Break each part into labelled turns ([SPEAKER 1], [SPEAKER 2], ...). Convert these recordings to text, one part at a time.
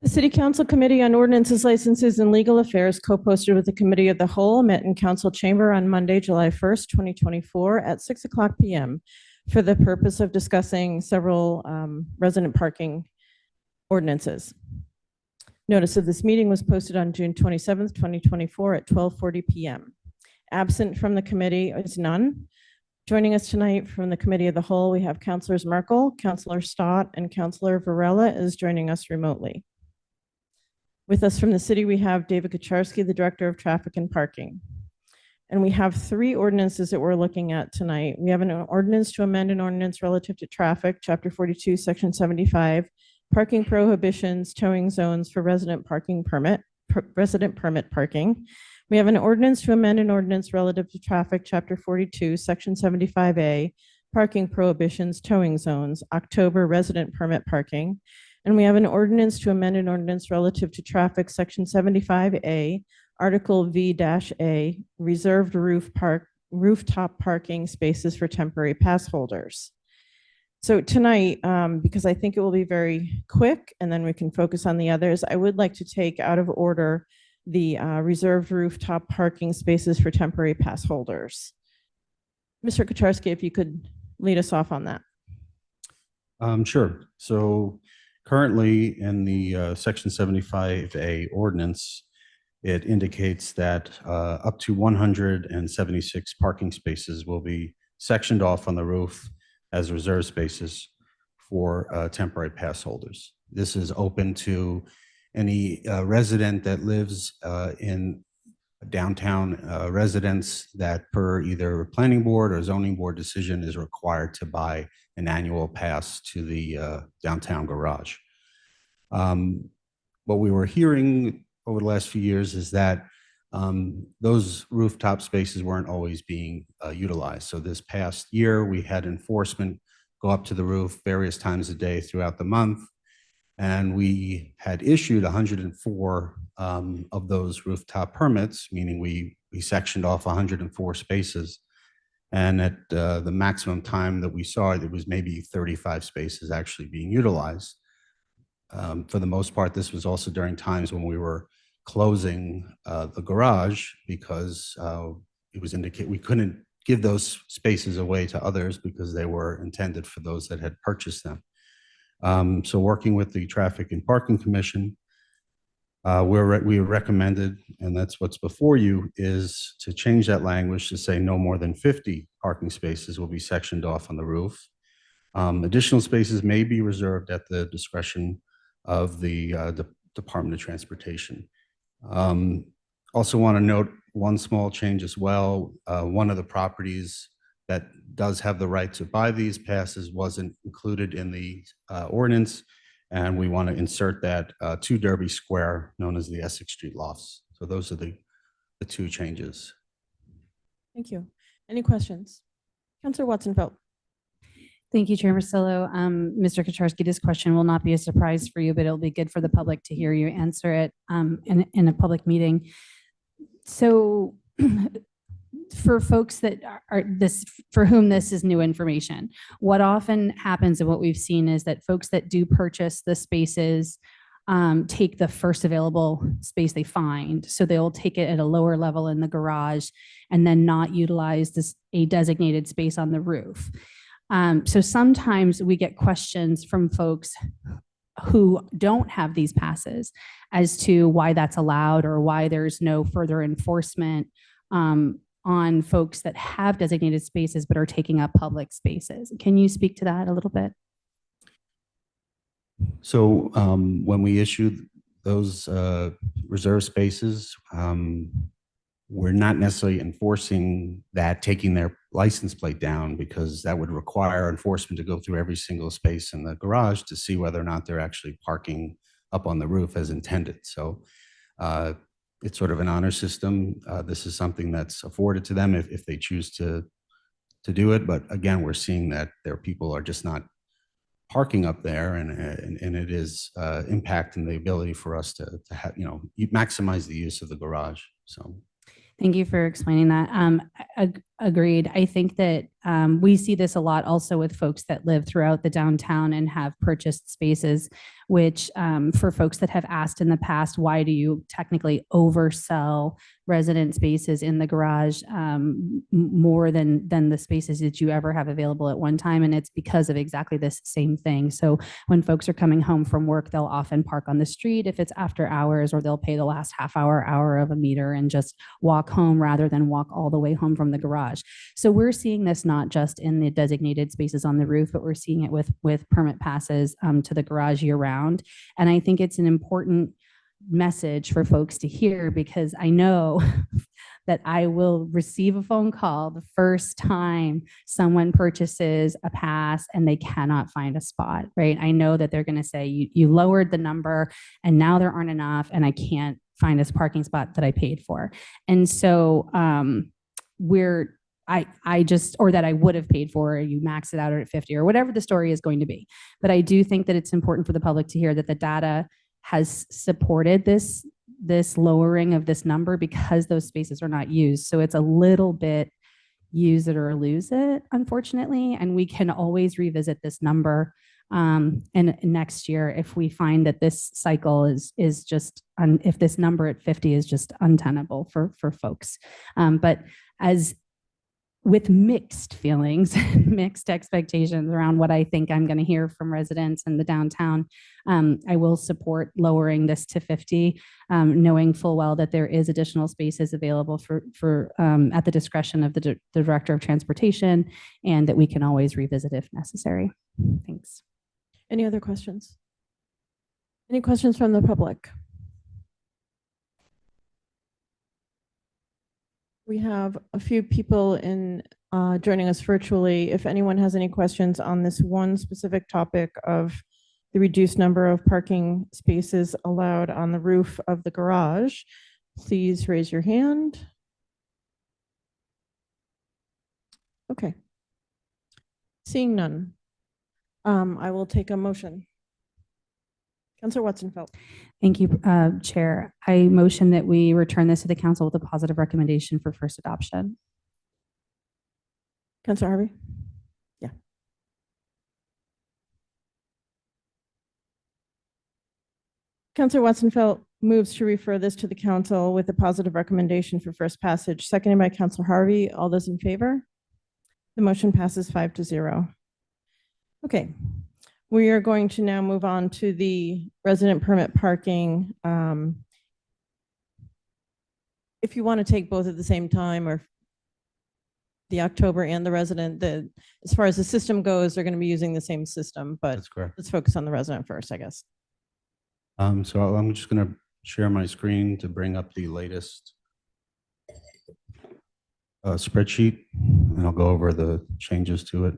[SPEAKER 1] The City Council Committee on Ordinances, Licenses, and Legal Affairs co-posted with the Committee of the Whole met in Council Chamber on Monday, July 1st, 2024 at 6:00 p.m. for the purpose of discussing several resident parking ordinances. Notice of this meeting was posted on June 27th, 2024 at 12:40 p.m. Absent from the committee is none. Joining us tonight from the Committee of the Whole, we have Councilors Merkel, Councilor Stott, and Councilor Varela is joining us remotely. With us from the city, we have David Kucharski, the Director of Traffic and Parking. And we have three ordinances that we're looking at tonight. We have an ordinance to amend an ordinance relative to traffic, Chapter 42, Section 75, parking prohibitions, towing zones for resident permit parking. We have an ordinance to amend an ordinance relative to traffic, Chapter 42, Section 75A, parking prohibitions, towing zones, October resident permit parking. And we have an ordinance to amend an ordinance relative to traffic, Section 75A, Article V-A, reserved rooftop parking spaces for temporary pass holders. So tonight, because I think it will be very quick and then we can focus on the others, I would like to take out of order the reserved rooftop parking spaces for temporary pass holders. Mr. Kucharski, if you could lead us off on that.
[SPEAKER 2] Sure. So currently in the Section 75A ordinance, it indicates that up to 176 parking spaces will be sectioned off on the roof as reserved spaces for temporary pass holders. This is open to any resident that lives in downtown residence that per either planning board or zoning board decision is required to buy an annual pass to the downtown garage. What we were hearing over the last few years is that those rooftop spaces weren't always being utilized. So this past year, we had enforcement go up to the roof various times a day throughout the month. And we had issued 104 of those rooftop permits, meaning we sectioned off 104 spaces. And at the maximum time that we saw it, it was maybe 35 spaces actually being utilized. For the most part, this was also during times when we were closing the garage because it was indicated we couldn't give those spaces away to others because they were intended for those that had purchased them. So working with the Traffic and Parking Commission, we recommended, and that's what's before you, is to change that language to say no more than 50 parking spaces will be sectioned off on the roof. Additional spaces may be reserved at the discretion of the Department of Transportation. Also want to note one small change as well. One of the properties that does have the right to buy these passes wasn't included in the ordinance, and we want to insert that to Derby Square, known as the Essex Street Lofts. So those are the two changes.
[SPEAKER 1] Thank you. Any questions? Councilor Watson-Felt.
[SPEAKER 3] Thank you, Chair Marcello. Mr. Kucharski, this question will not be a surprise for you, but it'll be good for the public to hear you answer it in a public meeting. So for folks that for whom this is new information, what often happens and what we've seen is that folks that do purchase the spaces take the first available space they find. So they'll take it at a lower level in the garage and then not utilize a designated space on the roof. So sometimes we get questions from folks who don't have these passes as to why that's allowed or why there's no further enforcement on folks that have designated spaces but are taking up public spaces. Can you speak to that a little bit?
[SPEAKER 2] So when we issued those reserve spaces, we're not necessarily enforcing that, taking their license plate down, because that would require enforcement to go through every single space in the garage to see whether or not they're actually parking up on the roof as intended. So it's sort of an honor system. This is something that's afforded to them if they choose to do it. But again, we're seeing that their people are just not parking up there, and it is impacting the ability for us to have, maximize the use of the garage. So.
[SPEAKER 3] Thank you for explaining that. Agreed. I think that we see this a lot also with folks that live throughout the downtown and have purchased spaces, which for folks that have asked in the past, why do you technically oversell resident spaces in the garage more than the spaces that you ever have available at one time? And it's because of exactly this same thing. So when folks are coming home from work, they'll often park on the street if it's after hours, or they'll pay the last hour of a meter and just walk home rather than walk all the way home from the garage. So we're seeing this not just in the designated spaces on the roof, but we're seeing it with permit passes to the garage year round. And I think it's an important message for folks to hear, because I know that I will receive a phone call the first time someone purchases a pass and they cannot find a spot, right? I know that they're going to say, you lowered the number and now there aren't enough and I can't find this parking spot that I paid for. And so or that I would have paid for, or you max it out at 50, or whatever the story is going to be. But I do think that it's important for the public to hear that the data has supported this lowering of this number because those spaces are not used. So it's a little bit use it or lose it, unfortunately. And we can always revisit this number and next year if we find that this cycle is just, if this number at 50 is just untenable for folks. But as with mixed feelings, mixed expectations around what I think I'm going to hear from residents in the downtown, I will support lowering this to 50, knowing full well that there is additional spaces available for at the discretion of the Director of Transportation, and that we can always revisit if necessary. Thanks.
[SPEAKER 1] Any other questions? Any questions from the public? We have a few people joining us virtually. If anyone has any questions on this one specific topic of the reduced number of parking spaces allowed on the roof of the garage, please raise your hand. Okay. Seeing none, I will take a motion. Councilor Watson-Felt.
[SPEAKER 3] Thank you, Chair. I motion that we return this to the council with a positive recommendation for first adoption.
[SPEAKER 1] Councilor Harvey? Yeah. Councilor Watson-Felt moves to refer this to the council with a positive recommendation for first passage, seconded by Councilor Harvey. All those in favor? The motion passes 5-0. Okay. We are going to now move on to the resident permit parking. If you want to take both at the same time, or the October and the resident, as far as the system goes, they're going to be using the same system, but
[SPEAKER 2] That's correct.
[SPEAKER 1] let's focus on the resident first, I guess.
[SPEAKER 2] So I'm just going to share my screen to bring up the latest spreadsheet, and I'll go over the changes to it.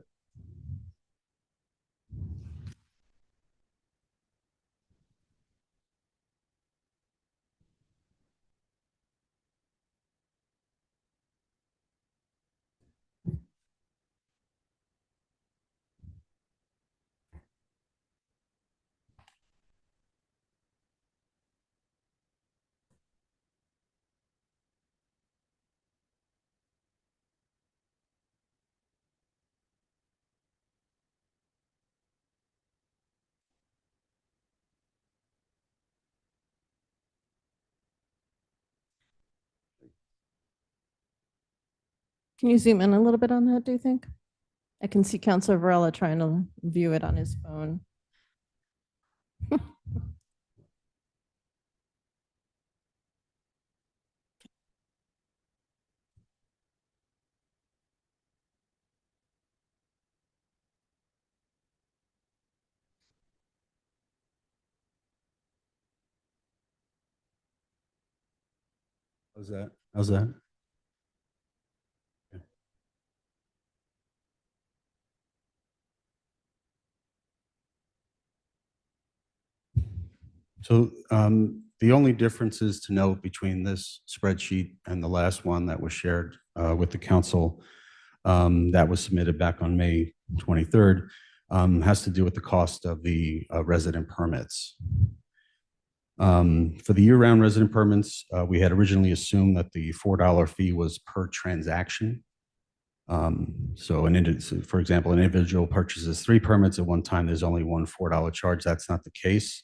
[SPEAKER 1] Can you zoom in a little bit on that, do you think? I can see Councilor Varela trying to view it on his phone.
[SPEAKER 2] How's that? How's that? Okay. So the only differences to note between this spreadsheet and the last one that was shared with the council that was submitted back on May 23rd has to do with the cost of the resident permits. For the year-round resident permits, we had originally assumed that the $4 fee was per transaction. So for example, an individual purchases 3 permits at one time, there's only one $4 charge. That's not the case.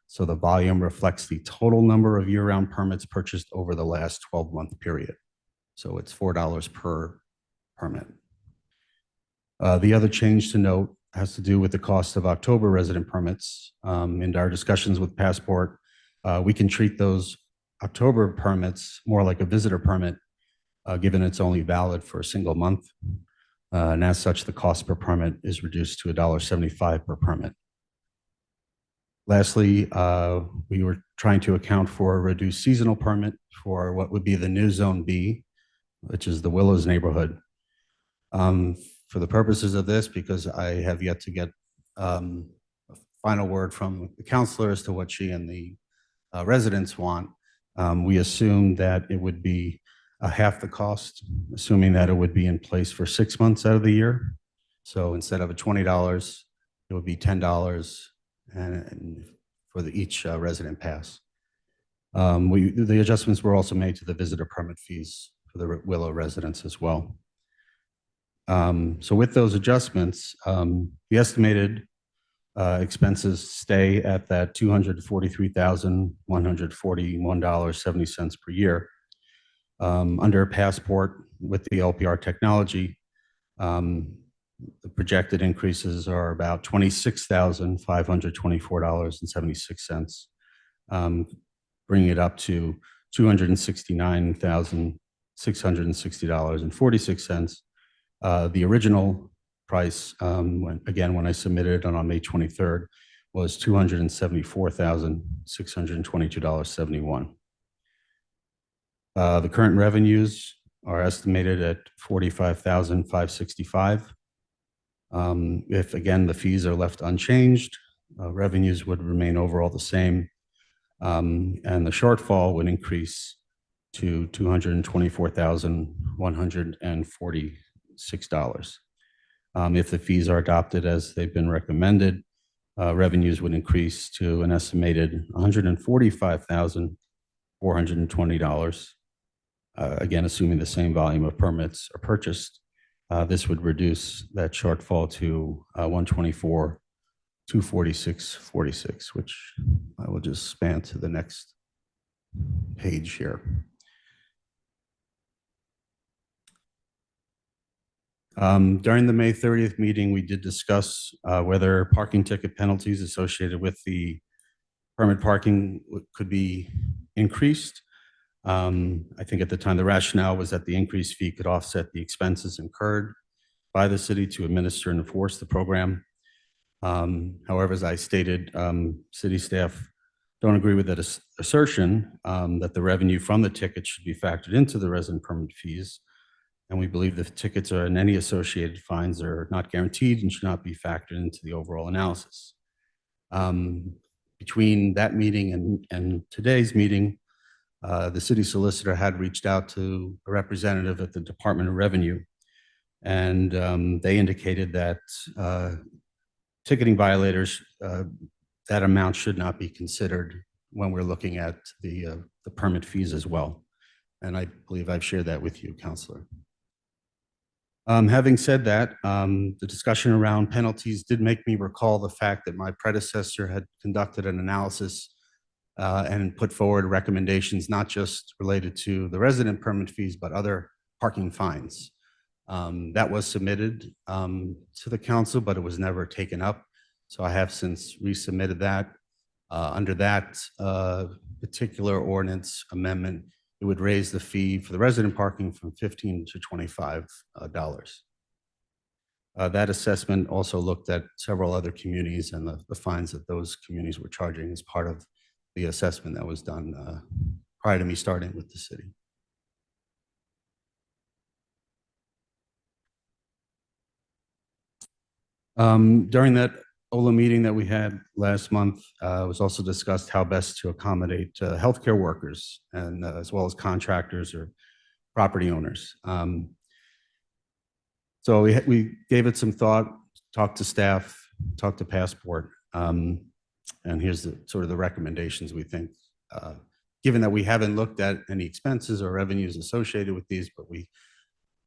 [SPEAKER 2] So the volume reflects the total number of year-round permits purchased over the last 12-month period. So it's $4 per permit. The other change to note has to do with the cost of October resident permits. In our discussions with Passport, we can treat those October permits more like a visitor permit, given it's only valid for a single month. And as such, the cost per permit is reduced to $1.75 per permit. Lastly, we were trying to account for a reduced seasonal permit for what would be the new Zone B, which is the Willows neighborhood. For the purposes of this, because I have yet to get a final word from the counselor as to what she and the residents want, we assumed that it would be half the cost, assuming that it would be in place for 6 months out of the year. So instead of a $20, it would be $10 and for each resident pass. The adjustments were also made to the visitor permit fees for the Willow residents as well. So with those adjustments, the estimated expenses stay at that $243,141.70 per year. Under Passport with the LPR technology, the projected increases are about $26,524.76, bringing it up to $269,660.46. The original price, when I submitted it on May 23rd, was $274,622.71. The current revenues are estimated at $45,565. If, again, the fees are left unchanged, revenues would remain overall the same, and the shortfall would increase to $224,146. If the fees are adopted as they've been recommended, revenues would increase to an estimated $145,420. Again, assuming the same volume of permits are purchased, this would reduce that shortfall to $124,246.46, which I will just span to the next page here. During the May 30th meeting, we did discuss whether parking ticket penalties associated with the permit parking could be increased. I think at the time the rationale was that the increased fee could offset the expenses incurred by the city to administer and enforce the program. However, as I stated, city staff don't agree with that assertion that the revenue from the tickets should be factored into the resident permit fees. And we believe the tickets and any associated fines are not guaranteed and should not be factored into the overall analysis. Between that meeting and today's meeting, the city solicitor had reached out to a representative at the Department of Revenue, and they indicated that ticketing violators, that amount should not be considered when we're looking at the permit fees as well. And I believe I've shared that with you, Counselor. Having said that, the discussion around penalties did make me recall the fact that my predecessor had conducted an analysis and put forward recommendations, not just related to the resident permit fees, but other parking fines. That was submitted to the council, but it was never taken up. So I have since resubmitted that. Under that particular ordinance amendment, it would raise the fee for the resident parking from $15 to $25. That assessment also looked at several other communities and the fines that those communities were charging as part of the assessment that was done prior to me starting with the city. During that OLA meeting that we had last month, it was also discussed how best to accommodate healthcare workers and as well as contractors or property owners. So we gave it some thought, talked to staff, talked to Passport, and here's the sort of the recommendations we think. Given that we haven't looked at any expenses or revenues associated with these, but we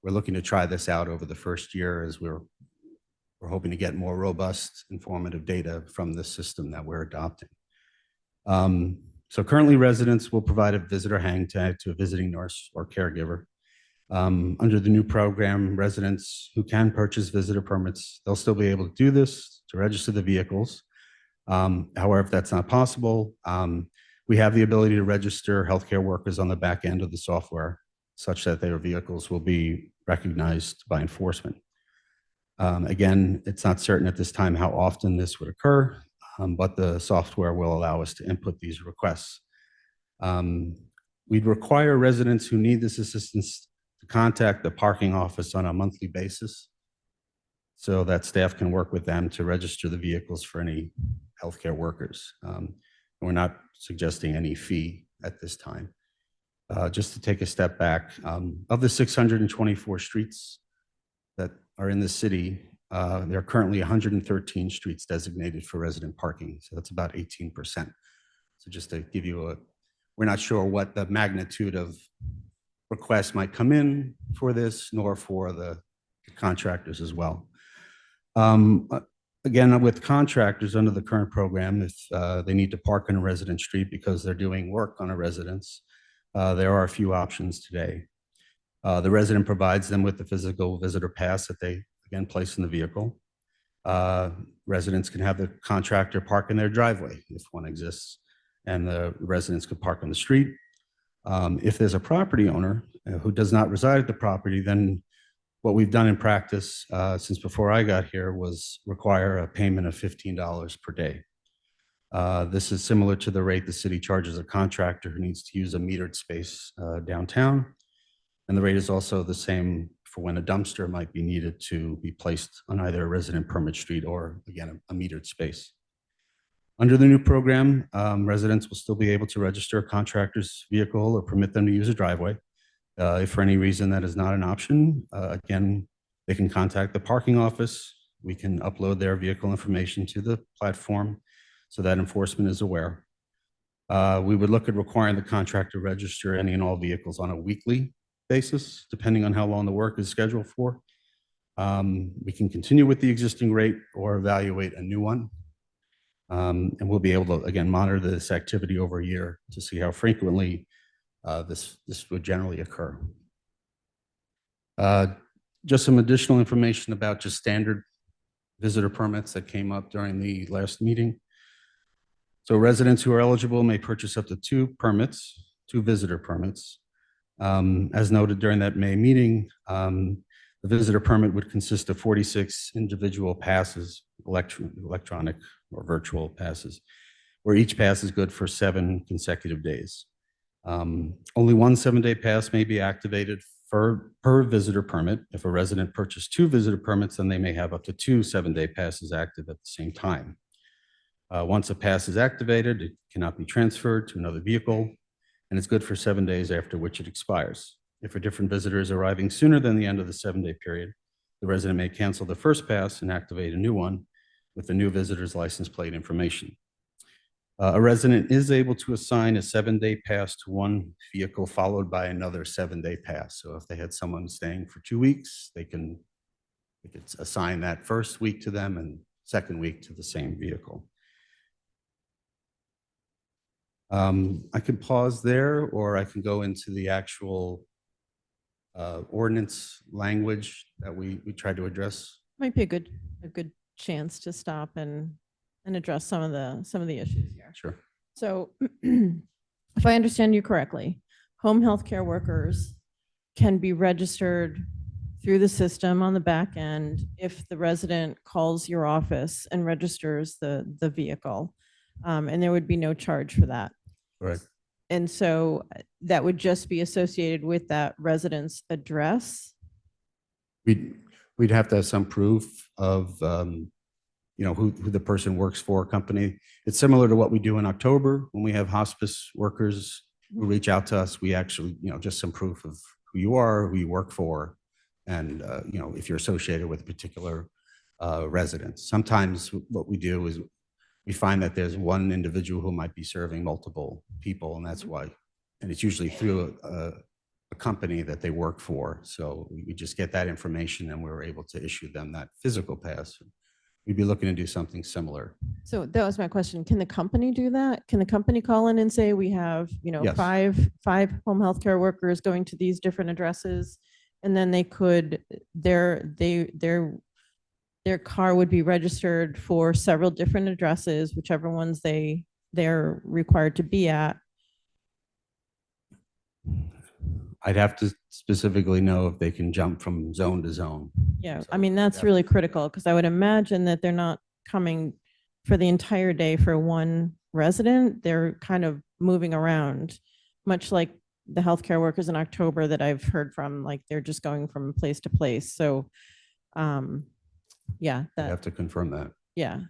[SPEAKER 2] we're looking to try this out over the first year as we're hoping to get more robust, informative data from this system that we're adopting. So currently residents will provide a visitor hang tag to a visiting nurse or caregiver. Under the new program, residents who can purchase visitor permits, they'll still be able to do this to register the vehicles. However, if that's not possible, we have the ability to register healthcare workers on the back end of the software such that their vehicles will be recognized by enforcement. Again, it's not certain at this time how often this would occur, but the software will allow us to input these requests. We'd require residents who need this assistance to contact the parking office on a monthly basis so that staff can work with them to register the vehicles for any healthcare workers. We're not suggesting any fee at this time. Just to take a step back, of the 624 streets that are in the city, there are currently 113 streets designated for resident parking. So that's about 18%. So just to give you we're not sure what the magnitude of requests might come in for this, nor for the contractors as well. Again, with contractors under the current program, if they need to park on a resident street because they're doing work on a residence, there are a few options today. The resident provides them with the physical visitor pass that they, again, place in the vehicle. Residents can have the contractor park in their driveway if one exists, and the residents could park on the street. If there's a property owner who does not reside at the property, then what we've done in practice since before I got here was require a payment of $15 per day. This is similar to the rate the city charges a contractor who needs to use a metered space downtown. And the rate is also the same for when a dumpster might be needed to be placed on either a resident permit street or, again, a metered space. Under the new program, residents will still be able to register a contractor's vehicle or permit them to use a driveway. If for any reason that is not an option, again, they can contact the parking office. We can upload their vehicle information to the platform so that enforcement is aware. We would look at requiring the contractor register any and all vehicles on a weekly basis, depending on how long the work is scheduled for. We can continue with the existing rate or evaluate a new one. And we'll be able to, again, monitor this activity over a year to see how frequently this would generally occur. Just some additional information about just standard visitor permits that came up during the last meeting. So residents who are eligible may purchase up to two visitor permits. As noted during that May meeting, the visitor permit would consist of 46 individual passes, electronic or virtual passes, where each pass is good for 7 consecutive days. Only one 7-day pass may be activated per visitor permit. If a resident purchased 2 visitor permits, then they may have up to 2 7-day passes active at the same time. Once a pass is activated, it cannot be transferred to another vehicle, and it's good for 7 days, after which it expires. If a different visitor is arriving sooner than the end of the 7-day period, the resident may cancel the first pass and activate a new one with the new visitor's license plate information. A resident is able to assign a 7-day pass to one vehicle followed by another 7-day pass. So if they had someone staying for 2 weeks, they could assign that first week to them and second week to the same vehicle. I can pause there, or I can go into the actual ordinance language that we tried to address.
[SPEAKER 1] Might be a good chance to stop and address some of the issues here.
[SPEAKER 2] Sure.
[SPEAKER 1] So if I understand you correctly, home health care workers can be registered through the system on the back end if the resident calls your office and registers the vehicle, and there would be no charge for that.
[SPEAKER 2] Right.
[SPEAKER 1] And so that would just be associated with that resident's address?
[SPEAKER 2] We'd have to have some proof of who the person works for, a company. It's similar to what we do in October when we have hospice workers who reach out to us. We actually, just some proof of who you are, who you work for, and if you're associated with a particular residence. Sometimes what we do is we find that there's one individual who might be serving multiple people, and that's why. And it's usually through a company that they work for. So we just get that information and we're able to issue them that physical pass. We'd be looking to do something similar.
[SPEAKER 1] So that was my question. Can the company do that? Can the company call in and say, we have,
[SPEAKER 2] Yes.
[SPEAKER 1] five home healthcare workers going to these different addresses? And then they could, their car would be registered for several different addresses, whichever ones they're required to be at.
[SPEAKER 2] I'd have to specifically know if they can jump from zone to zone.
[SPEAKER 1] Yeah,
[SPEAKER 2] So
[SPEAKER 1] I mean, that's
[SPEAKER 2] that-
[SPEAKER 1] really critical because I would imagine that they're not coming for the entire day for one resident. They're kind of moving around, much like the healthcare workers in October that I've heard from, like they're just going from place to place. So, yeah,
[SPEAKER 2] I'd have to confirm that.
[SPEAKER 1] yeah.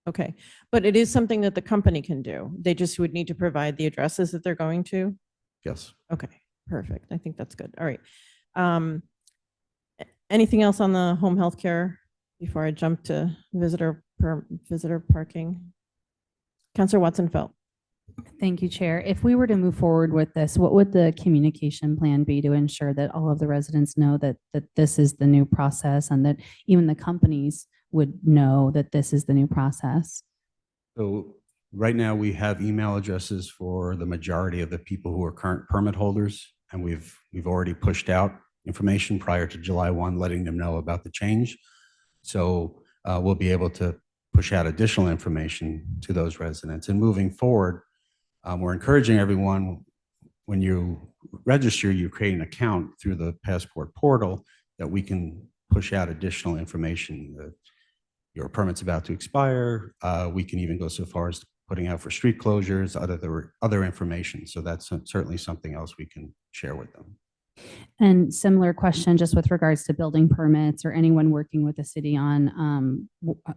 [SPEAKER 1] Okay. But it is something that the company can do. They just would need to provide the addresses that they're going to.
[SPEAKER 2] Yes.
[SPEAKER 1] Okay, perfect. I think that's good. All right. Anything else on the home health care before I jump to visitor parking? Counselor Watson-Felt.
[SPEAKER 3] Thank you, Chair. If we were to move forward with this, what would the communication plan be to ensure that all of the residents know that this is the new process and that even the companies would know that this is the new process?
[SPEAKER 2] So right now we have email addresses for the majority of the people who are current permit holders. And we've already pushed out information prior to July 1, letting them know about the change. So we'll be able to push out additional information to those residents. And moving forward, we're encouraging everyone, when you register, you create an account through the Passport portal, that we can push out additional information. Your permit's about to expire. We can even go so far as putting out for street closures, other information. So that's certainly something else we can share with them.
[SPEAKER 3] And similar question, just with regards to building permits or anyone working with the city on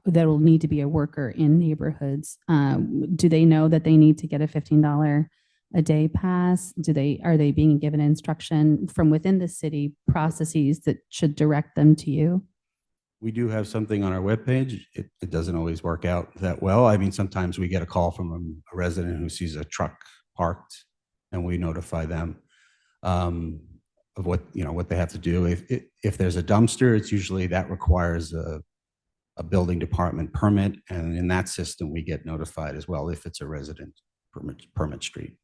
[SPEAKER 3] that will need to be a worker in neighborhoods. Do they know that they need to get a $15 a day pass? Are they being given instruction from within the city processes that should direct them to you?
[SPEAKER 2] We do have something on our webpage. It doesn't always work out that well. I mean, sometimes we get a call from a resident who sees a truck parked and we notify them of what they have to do. If there's a dumpster, it's usually that requires a building department permit. And in that system, we get notified as well if it's a resident permit street.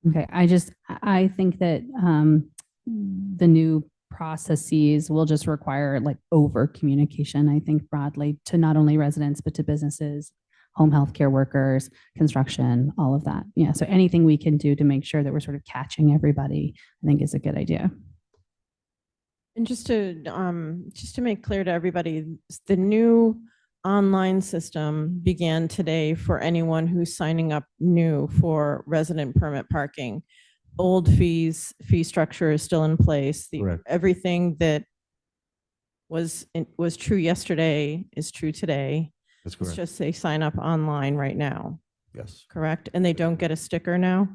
[SPEAKER 3] Okay, I think that the new processes will just require like over communication, I think broadly, to not only residents, but to businesses, home health care workers, construction, all of that. Yeah, so anything we can do to make sure that we're sort of catching everybody, I think is a good idea.
[SPEAKER 1] And just to make clear to everybody, the new online system began today for anyone who's signing up new for resident permit parking. Old fee structure is still in place.
[SPEAKER 2] Correct.
[SPEAKER 1] Everything that was true yesterday is true today.
[SPEAKER 2] That's
[SPEAKER 1] It's
[SPEAKER 2] correct.
[SPEAKER 1] just they sign up online right now,
[SPEAKER 2] Yes.
[SPEAKER 1] correct? And they don't get a sticker now?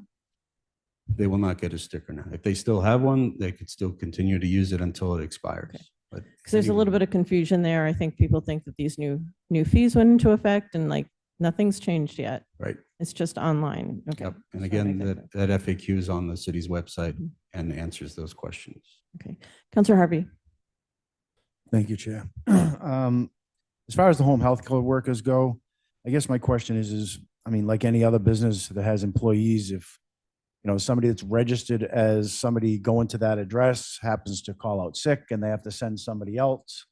[SPEAKER 2] They will not get a sticker now. If they still have one, they could still continue to use it until it expires.
[SPEAKER 1] Okay.
[SPEAKER 2] But
[SPEAKER 1] Because there's a little bit of confusion there. I think people think that these new fees went into effect and like nothing's changed yet.
[SPEAKER 2] Right.
[SPEAKER 1] It's just online. Okay.
[SPEAKER 2] Yep. And
[SPEAKER 1] Just wanna
[SPEAKER 2] again,
[SPEAKER 1] make that
[SPEAKER 2] that FAQ is on the city's website
[SPEAKER 1] Mhm.
[SPEAKER 2] and answers those questions.
[SPEAKER 1] Okay. Counselor Harvey.
[SPEAKER 4] Thank you, Chair. As far as the home health care workers go, I guess my question is, I mean, like any other business that has employees, if, somebody that's registered as somebody going to that address happens to call out sick and they have to send somebody else,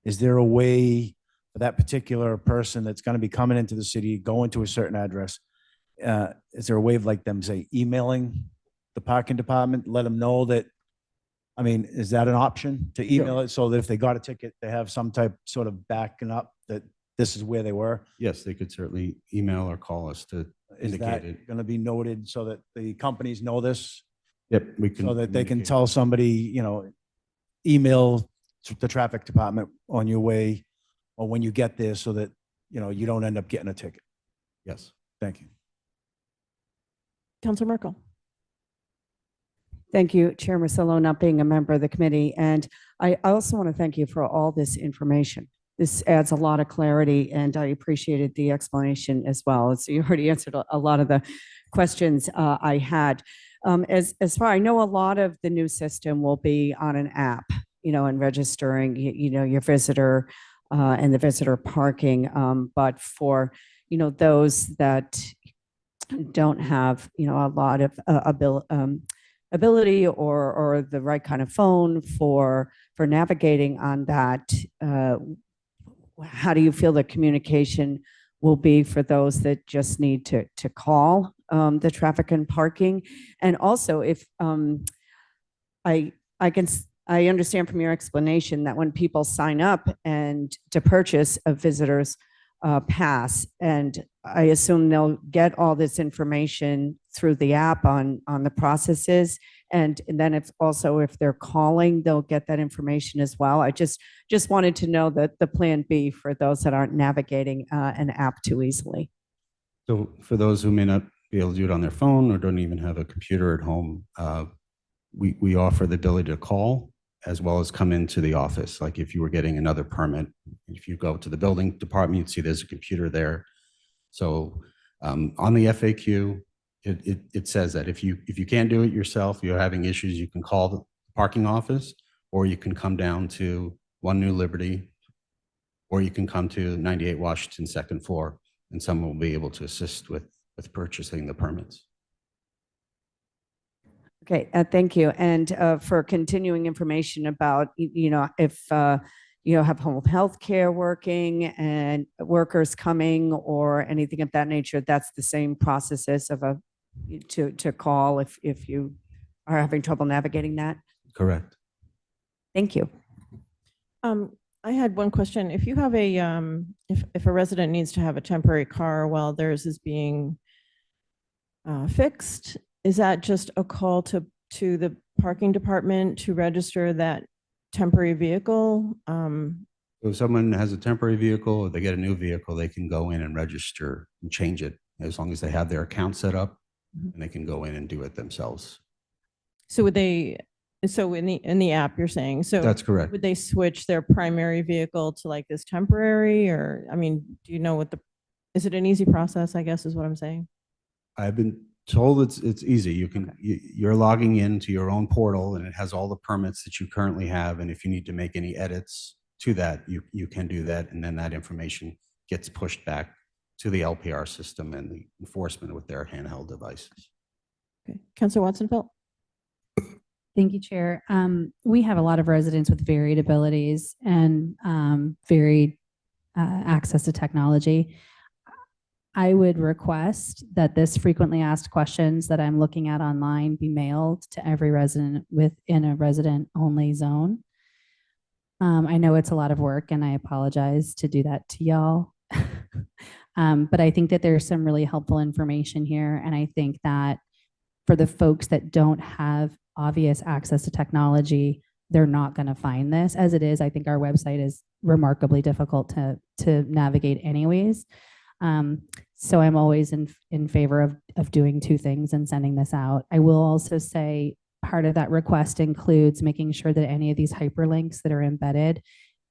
[SPEAKER 4] is there a way for that particular person that's going to be coming into the city, going to a certain address, is there a way of like them, say, emailing the parking department, let them know that, I mean, is that an option to email it so that if they got a ticket, they have some type sort of backing up that this is where they were?
[SPEAKER 2] Yes, they could certainly email or call us to
[SPEAKER 4] Is that
[SPEAKER 2] indicate it.
[SPEAKER 4] going to be noted so that the companies know this,
[SPEAKER 2] Yep, we can.
[SPEAKER 4] so that they can
[SPEAKER 2] communicate.
[SPEAKER 4] tell somebody, email the traffic department on your way or when you get there so that, you don't end up getting a ticket?
[SPEAKER 2] Yes.
[SPEAKER 4] Thank you.
[SPEAKER 1] Counselor Merkel.
[SPEAKER 5] Thank you, Chair Marcillo, not being a member of the committee. And I also want to thank you for all this information. This adds a lot of clarity, and I appreciated the explanation as well. So you already answered a lot of the questions I had. As far I know, a lot of the new system will be on an app, and registering, your visitor and the visitor parking. But for, those that don't have, a lot of ability or the right kind of phone for navigating on that, how do you feel the communication will be for those that just need to call the traffic and parking? And also, if I understand from your explanation that when people sign up and to purchase a visitor's pass, and I assume they'll get all this information through the app on the processes, and then if they're calling, they'll get that information as well. I just wanted to know that the plan B for those that aren't navigating an app too easily.
[SPEAKER 2] So for those who may not be able to do it on their phone or don't even have a computer at home, we offer the ability to call as well as come into the office. Like if you were getting another permit, if you go to the building department, you'd see there's a computer there. So on the FAQ, it says that if you can't do it yourself, you're having issues, you can call the parking office, or you can come down to 1 New Liberty, or you can come to 98 Washington, second floor, and someone will be able to assist with purchasing the permits.
[SPEAKER 5] Okay, thank you. And for continuing information about, if have home health care working and workers coming or anything of that nature, that's the same processes of to call if you are having trouble navigating that.
[SPEAKER 2] Correct.
[SPEAKER 5] Thank you.
[SPEAKER 1] I had one question. If you have if a resident needs to have a temporary car while theirs is being fixed, is that just a call to the parking department to register that temporary vehicle?
[SPEAKER 2] So if someone has a temporary vehicle or they get a new vehicle, they can go in and register and change it as long as they have their account set up, and they can go in and do it themselves.
[SPEAKER 1] So would they? So in the app, you're saying, so
[SPEAKER 2] That's correct.
[SPEAKER 1] would they switch their primary vehicle to like this temporary, or I mean, do you know is it an easy process, I guess is what I'm saying?
[SPEAKER 2] I've been told it's easy. You're logging into your own portal and it has all the permits that you currently have. And if you need to make any edits to that, you can do that. And then that information gets pushed back to the LPR system and the enforcement with their handheld devices.
[SPEAKER 1] Okay, Councilor Watson-Felt.
[SPEAKER 3] Thank you, Chair. We have a lot of residents with varied abilities and varied access to technology. I would request that this frequently asked questions that I'm looking at online be mailed to every resident within a resident-only zone. I know it's a lot of work, and I apologize to do that to y'all. But I think that there's some really helpful information here, and I think that for the folks that don't have obvious access to technology, they're not going to find this. As it is, I think our website is remarkably difficult to navigate anyways. So I'm always in favor of doing two things and sending this out. I will also say part of that request includes making sure that any of these hyperlinks that are embedded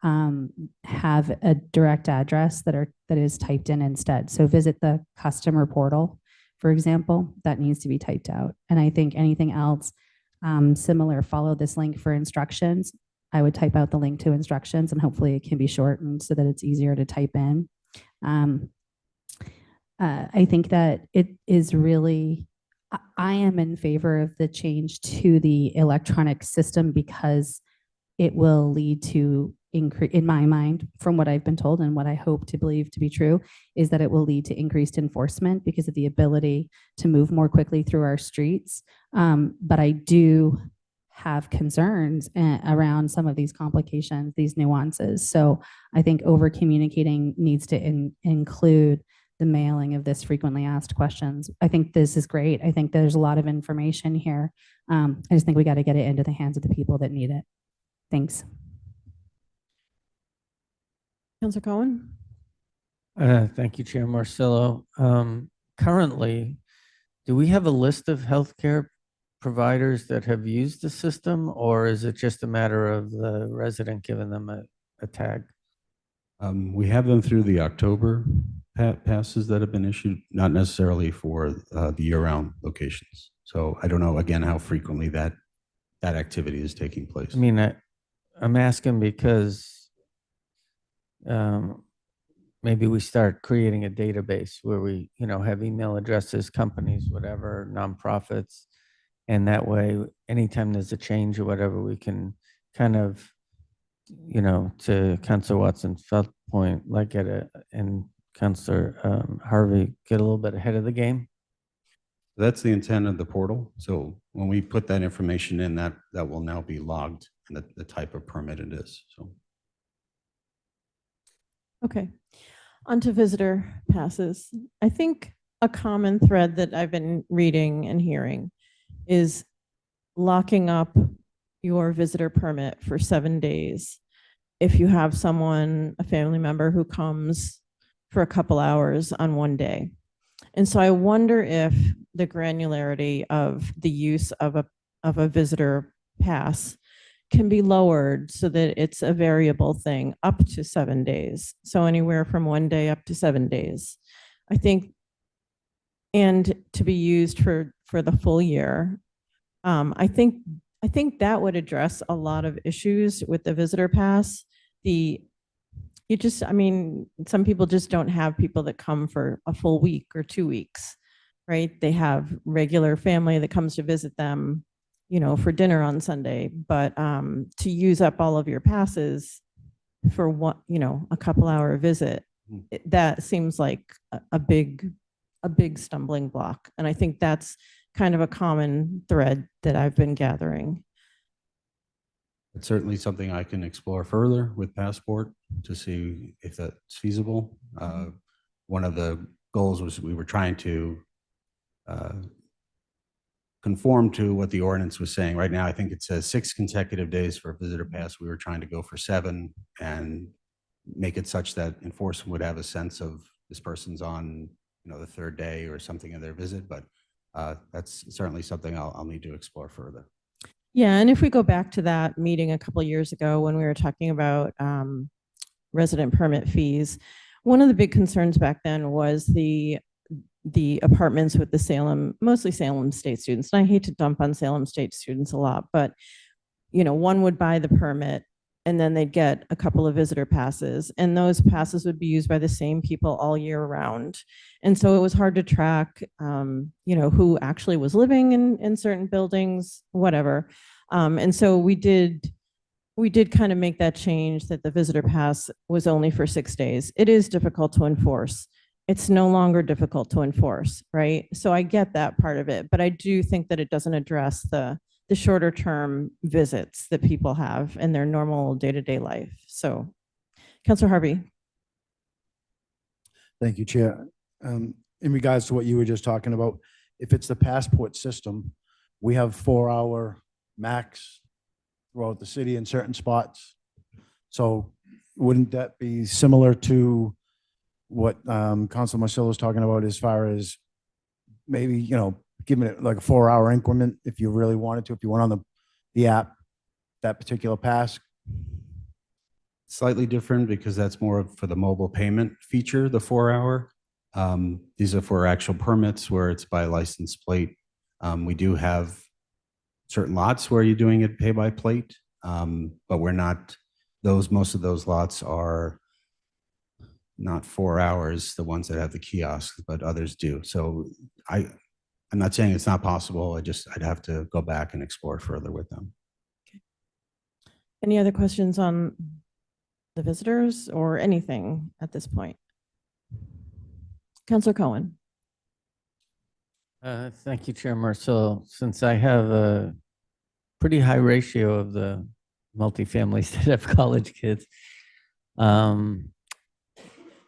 [SPEAKER 3] have a direct address that is typed in instead. So visit the customer portal, for example, that needs to be typed out. And I think anything else similar, follow this link for instructions. I would type out the link to instructions, and hopefully it can be shortened so that it's easier to type in. I think that it is really, I am in favor of the change to the electronic system because it will lead to increase, in my mind, from what I've been told and what I hope to believe to be true, is that it will lead to increased enforcement because of the ability to move more quickly through our streets. But I do have concerns around some of these complications, these nuances. So I think over communicating needs to include the mailing of this frequently asked questions. I think this is great. I think there's a lot of information here. I just think we got to get it into the hands of the people that need it. Thanks.
[SPEAKER 1] Councilor Cohen.
[SPEAKER 6] Thank you, Chair Marcillo. Currently, do we have a list of healthcare providers that have used the system, or is it just a matter of the resident giving them a tag?
[SPEAKER 2] We have them through the October passes that have been issued, not necessarily for the year-round locations. So I don't know, again, how frequently that activity is taking place.
[SPEAKER 6] I mean, I'm asking because maybe we start creating a database where we, have email addresses, companies, whatever, nonprofits. And that way, anytime there's a change or whatever, we can kind of, to Councilor Watson's felt point, like and Councilor Harvey, get a little bit ahead of the game.
[SPEAKER 2] That's the intent of the portal. So when we put that information in, that will now be logged and the type of permit it is. So
[SPEAKER 1] Okay. On to visitor passes. I think a common thread that I've been reading and hearing is locking up your visitor permit for 7 days. If you have someone, a family member who comes for a couple hours on one day. And so I wonder if the granularity of the use of a visitor pass can be lowered so that it's a variable thing up to 7 days. So anywhere from 1 day up to 7 days. I think, and to be used for the full year. I think that would address a lot of issues with the visitor pass. I mean, some people just don't have people that come for a full week or 2 weeks, right? They have regular family that comes to visit them, for dinner on Sunday, but to use up all of your passes for one, a couple hour visit, that seems like a big stumbling block. And I think that's kind of a common thread that I've been gathering.
[SPEAKER 2] it's certainly something I can explore further with Passport to see if that's feasible. One of the goals was we were trying to conform to what the ordinance was saying. Right now, I think it says 6 consecutive days for a visitor pass. We were trying to go for 7 and make it such that enforcement would have a sense of this person's on, the 3rd day or something of their visit. But that's certainly something I'll need to explore further.
[SPEAKER 1] Yeah, and if we go back to that meeting a couple of years ago when we were talking about resident permit fees, one of the big concerns back then was the apartments with the Salem, mostly Salem State students. And I hate to dump on Salem State students a lot, but one would buy the permit and then they'd get a couple of visitor passes, and those passes would be used by the same people all year round. And so it was hard to track, who actually was living in certain buildings, whatever. And so we did kind of make that change that the visitor pass was only for 6 days. It is difficult to enforce. It's no longer difficult to enforce, right? So I get that part of it, but I do think that it doesn't address the shorter term visits that people have in their normal day-to-day life. So, Councilor Harvey.
[SPEAKER 4] Thank you, Chair. In regards to what you were just talking about, if it's the Passport system, we have 4-hour max throughout the city in certain spots. So wouldn't that be similar to what Councilor Marcillo was talking about as far as maybe, giving it like a 4-hour increment if you really wanted to, if you went on the app, that particular pass?
[SPEAKER 2] Slightly different because that's more for the mobile payment feature, the 4-hour. These are for actual permits where it's by license plate. We do have certain lots where you're doing it pay by plate, but we're not, most of those lots are not 4 hours, the ones that have the kiosks, but others do. So I'm not saying it's not possible. I'd have to go back and explore further with them.
[SPEAKER 1] Any other questions on the visitors or anything at this point? Councilor Cohen.
[SPEAKER 6] Thank you, Chair Marcillo. Since I have a pretty high ratio of the multifamilies that have college kids,
[SPEAKER 1] Can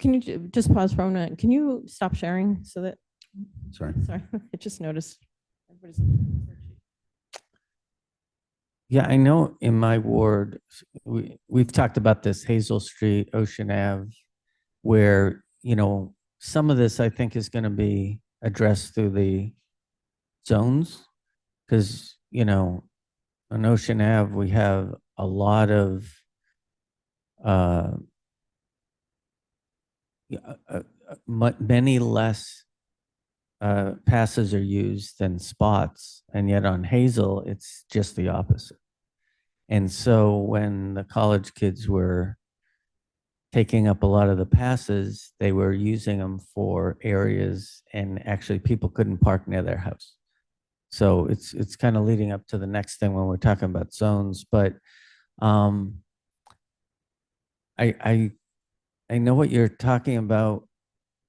[SPEAKER 1] you just pause for a minute? Can you stop sharing so that,
[SPEAKER 2] Sorry.
[SPEAKER 1] sorry, I just noticed. Everybody's looking at the spreadsheet.
[SPEAKER 6] yeah, I know in my ward, we've talked about this Hazel Street, Ocean Ave, where, some of this I think is going to be addressed through the zones. Because, on Ocean Ave, we have a lot of many less passes are used than spots, and yet on Hazel, it's just the opposite. And so when the college kids were taking up a lot of the passes, they were using them for areas, and actually people couldn't park near their house. So it's kind of leading up to the next thing when we're talking about zones, but I know what you're talking about,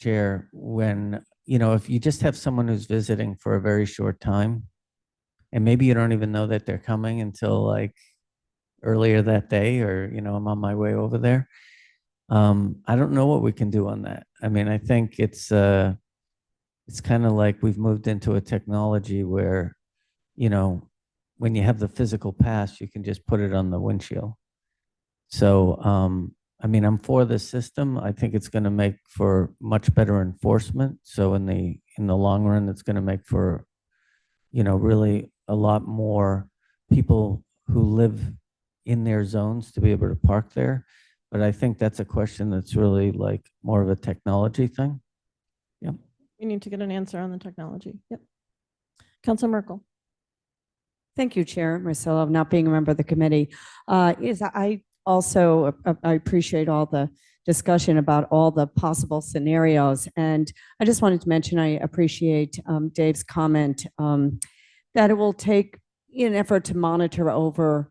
[SPEAKER 6] Chair, when, if you just have someone who's visiting for a very short time, and maybe you don't even know that they're coming until like earlier that day, or, I'm on my way over there. I don't know what we can do on that. I mean, I think it's kind of like we've moved into a technology where, when you have the physical pass, you can just put it on the windshield. So, I mean, I'm for the system. I think it's going to make for much better enforcement. So in the long run, it's going to make for, really a lot more people who live in their zones to be able to park there. But I think that's a question that's really like more of a technology thing. Yep.
[SPEAKER 1] We need to get an answer on the technology. Yep. Council Merkel.
[SPEAKER 5] Thank you, Chair Marcelo, not being a member of the committee. I also I appreciate all the discussion about all the possible scenarios. And I just wanted to mention, I appreciate Dave's comment that it will take an effort to monitor over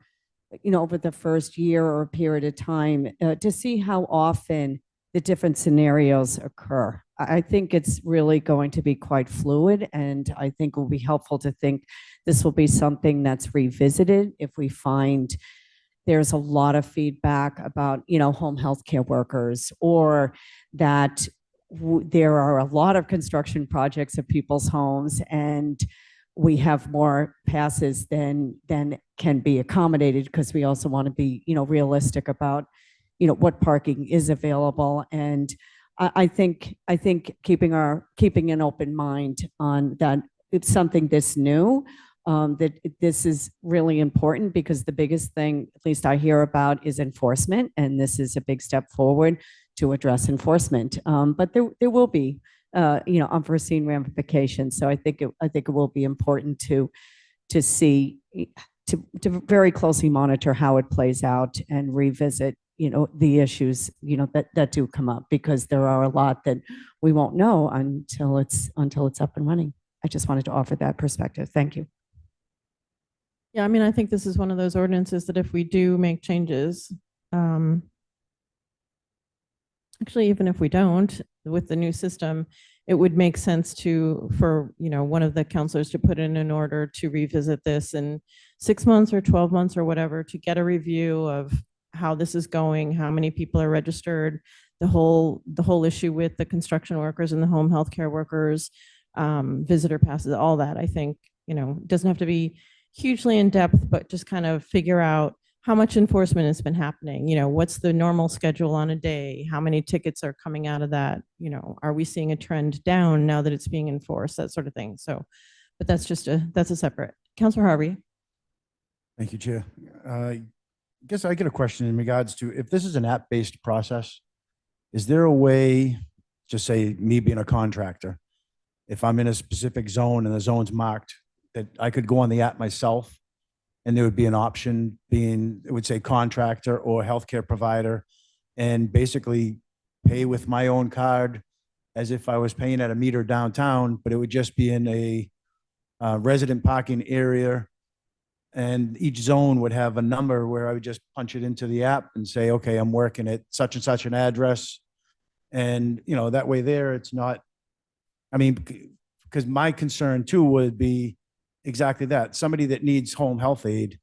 [SPEAKER 5] the first year or period of time to see how often the different scenarios occur. I think it's really going to be quite fluid, and I think it will be helpful to think this will be something that's revisited if we find there's a lot of feedback about, home health care workers, or that there are a lot of construction projects at people's homes, and we have more passes than can be accommodated, because we also want to be, realistic about, what parking is available. And I think keeping an open mind on that, it's something this new, that this is really important, because the biggest thing, at least I hear about, is enforcement, and this is a big step forward to address enforcement. But there will be unforeseen ramifications. So I think it will be important to see, to very closely monitor how it plays out and revisit the issues that do come up, because there are a lot that we won't know until it's up and running. I just wanted to offer that perspective. Thank you.
[SPEAKER 1] Yeah, I mean, I think this is one of those ordinances that if we do make changes, actually, even if we don't, with the new system, it would make sense for one of the counselors to put in an order to revisit this in 6 months or 12 months or whatever, to get a review of how this is going, how many people are registered, the whole issue with the construction workers and the home healthcare workers, visitor passes, all that. I think, it doesn't have to be hugely in depth, but just kind of figure out how much enforcement has been happening. What's the normal schedule on a day? How many tickets are coming out of that? Are we seeing a trend down now that it's being enforced? That sort of thing. So, but that's a separate. Councilor Harvey.
[SPEAKER 4] Thank you, Chair. I guess I get a question in regards to, if this is an app-based process, is there a way, just say me being a contractor, if I'm in a specific zone and the zone's marked, that I could go on the app myself, and there would be an option it would say contractor or healthcare provider, and basically pay with my own card as if I was paying at a meter downtown, but it would just be in a resident parking area, and each zone would have a number where I would just punch it into the app and say, okay, I'm working at such and such an address. And, that way there, it's not, I mean, because my concern too would be exactly that. Somebody that needs home health aid,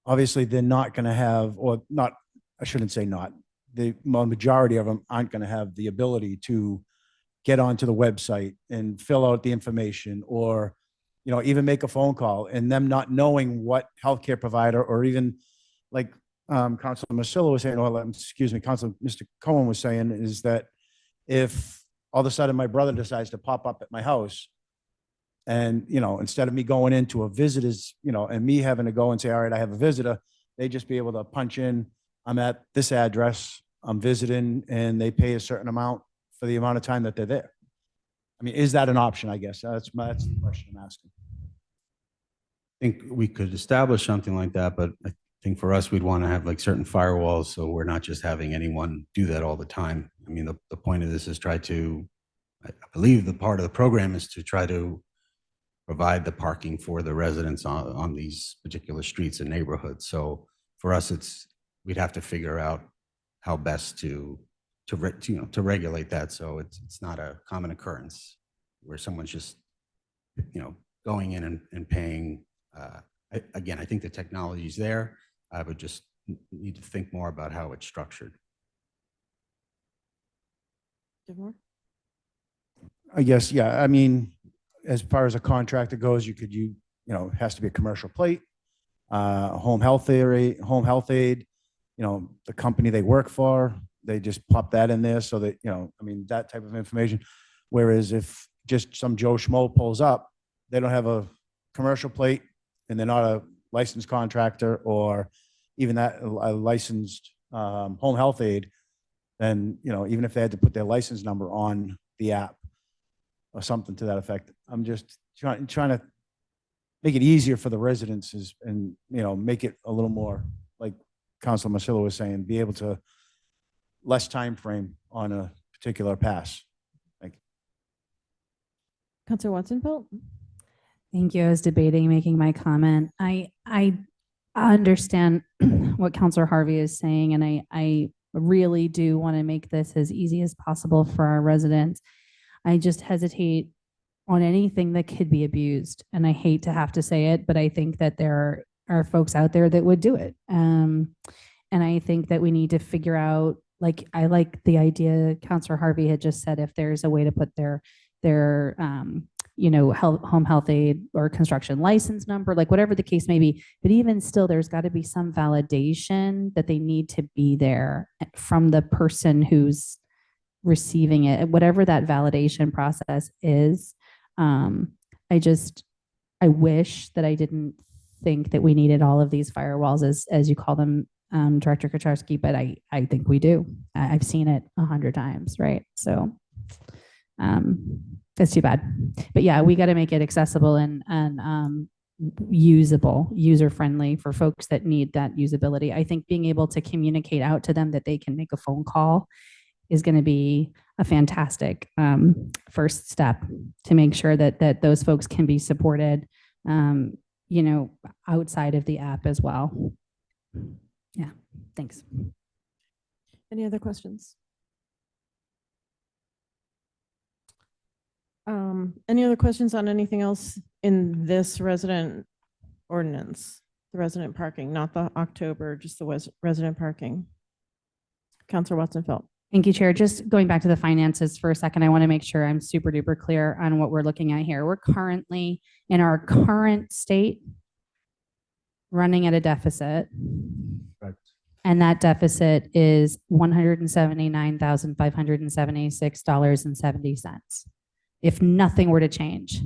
[SPEAKER 4] obviously they're not going to have, or not, I shouldn't say not, the majority of them aren't going to have the ability to get onto the website and fill out the information, or, even make a phone call, and them not knowing what healthcare provider, or even like Councilor Marcillo was saying, or excuse me, Mr. Cohen was saying, is that if all of a sudden my brother decides to pop up at my house, and, instead of me going into a visitor's, and me having to go and say, all right, I have a visitor, they just be able to punch in, I'm at this address, I'm visiting, and they pay a certain amount for the amount of time that they're there. I mean, is that an option, I guess? That's the question I'm asking.
[SPEAKER 2] I think we could establish something like that, but I think for us, we'd want to have like certain firewalls, so we're not just having anyone do that all the time. I mean, the point of this is try to, I believe the part of the program is to try to provide the parking for the residents on these particular streets and neighborhoods. So for us, we'd have to figure out how best to regulate that. So it's not a common occurrence where someone's just, going in and paying. Again, I think the technology is there. I would just need to think more about how it's structured.
[SPEAKER 1] Dinsmore?
[SPEAKER 4] I guess, yeah, I mean, as far as a contractor goes, it has to be a commercial plate, home health aid, the company they work for, they just pop that in there so that, I mean, that type of information. Whereas if just some Joe Schmo pulls up, they don't have a commercial plate and they're not a licensed contractor or even that a licensed home health aid, then, even if they had to put their license number on the app or something to that effect, I'm just trying to make it easier for the residents and, make it a little more, like Councilor Marcillo was saying, be able to less time frame on a particular pass.
[SPEAKER 1] Counselor Watson-Felt?
[SPEAKER 3] Thank you. I was debating making my comment. I understand what Counselor Harvey is saying, and I really do want to make this as easy as possible for our residents. I just hesitate on anything that could be abused. And I hate to have to say it, but I think that there are folks out there that would do it. And I think that we need to figure out, like, I like the idea Counselor Harvey had just said, if there's a way to put their home health aid or construction license number, like whatever the case may be. But even still, there's got to be some validation that they need to be there from the person who's receiving it, whatever that validation process is. I wish that I didn't think that we needed all of these firewalls, as you call them, Director Kucharski, but I think we do. I've seen it 100 times, right? So that's too bad. But yeah, we got to make it accessible and usable, user-friendly for folks that need that usability. I think being able to communicate out to them that they can make a phone call is going to be a fantastic first step to make sure that those folks can be supported, outside of the app as well. Yeah, thanks.
[SPEAKER 1] Any other questions? Any other questions on anything else in this resident ordinance? The resident parking, not the October, just the resident parking. Counselor Watson-Felt.
[SPEAKER 3] Thank you, Chair. Just going back to the finances for a second, I want to make sure I'm super duper clear on what we're looking at here. We're currently, in our current state, running at a deficit.
[SPEAKER 2] Right.
[SPEAKER 3] And that deficit is $179,576.70. If nothing were to change.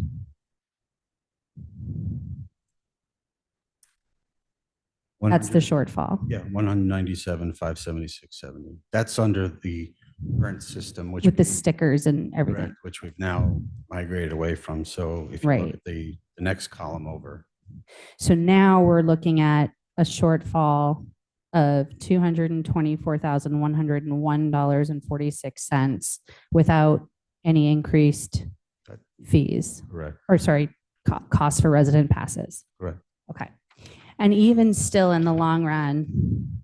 [SPEAKER 3] That's the shortfall.
[SPEAKER 2] Yeah, 197,576.70. That's under the current system, which
[SPEAKER 3] With the stickers and everything.
[SPEAKER 2] correct, which we've now migrated away from. So if you look
[SPEAKER 3] Right.
[SPEAKER 2] at the next column over,
[SPEAKER 3] So now we're looking at a shortfall of $224,101.46 without any increased
[SPEAKER 2] That-
[SPEAKER 3] fees,
[SPEAKER 2] correct,
[SPEAKER 3] or sorry, costs for resident passes.
[SPEAKER 2] correct.
[SPEAKER 3] Okay. And even still in the long run,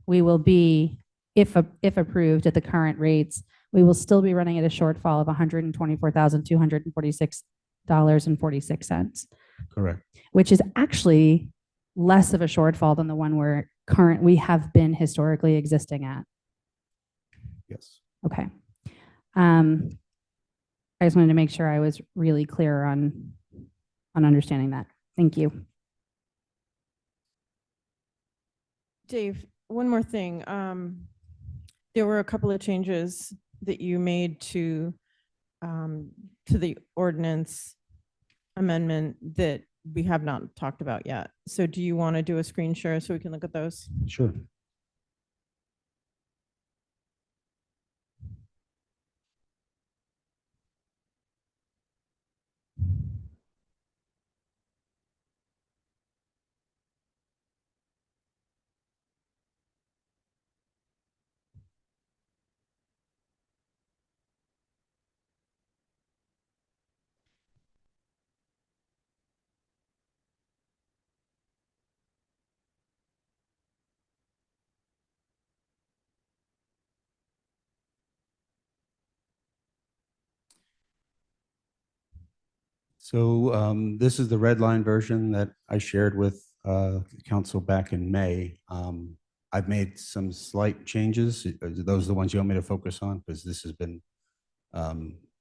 [SPEAKER 3] we will be, if approved at the current rates, we will still be running at a shortfall of $124,246.46,
[SPEAKER 2] Correct.
[SPEAKER 3] which is actually less of a shortfall than the one we have been historically existing at.
[SPEAKER 2] Yes.
[SPEAKER 3] Okay. I just wanted to make sure I was really clear on understanding that. Thank you.
[SPEAKER 1] Dave, one more thing. There were a couple of changes that you made to the ordinance amendment that we have not talked about yet. So do you want to do a screen share so we can look at those?
[SPEAKER 2] Sure. So this is the red line version that I shared with council back in May. I've made some slight changes. Those are the ones you want me to focus on because this has been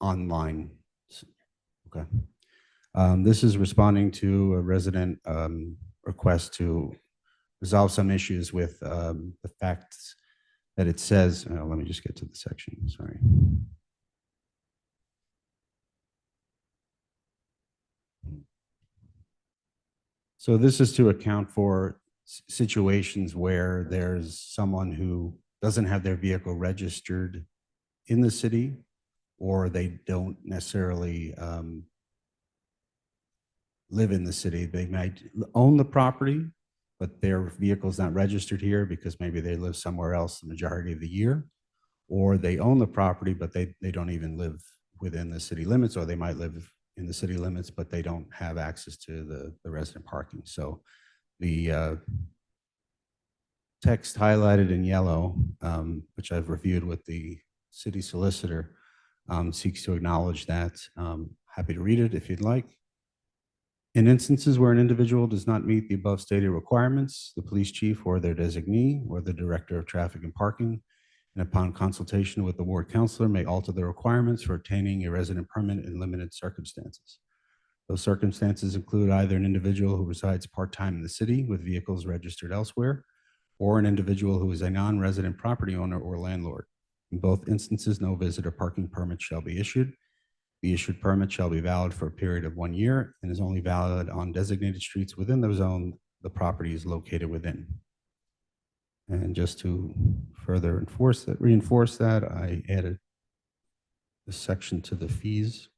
[SPEAKER 2] online. Okay. This is responding to a resident request to resolve some issues with the facts that it says. Let me just get to the section. Sorry. So this is to account for situations where there's someone who doesn't have their vehicle registered in the city, or they don't necessarily live in the city. They might own the property, but their vehicle's not registered here because maybe they live somewhere else the majority of the year, or they own the property, but they don't even live within the city limits, or they might live in the city limits, but they don't have access to the resident parking. So the text highlighted in yellow, which I've reviewed with the city solicitor, seeks to acknowledge that. Happy to read it if you'd like. In instances where an individual does not meet the above stated requirements, the police chief or their designee or the director of traffic and parking, and upon consultation with the ward counselor, may alter the requirements for obtaining a resident permit in limited circumstances. Those circumstances include either an individual who resides part-time in the city with vehicles registered elsewhere, or an individual who is a non-resident property owner or landlord. In both instances, no visitor parking permit shall be issued. The issued permit shall be valid for a period of 1 year and is only valid on designated streets within the zone the property is located within. And just to further reinforce that, I added this section to the fees.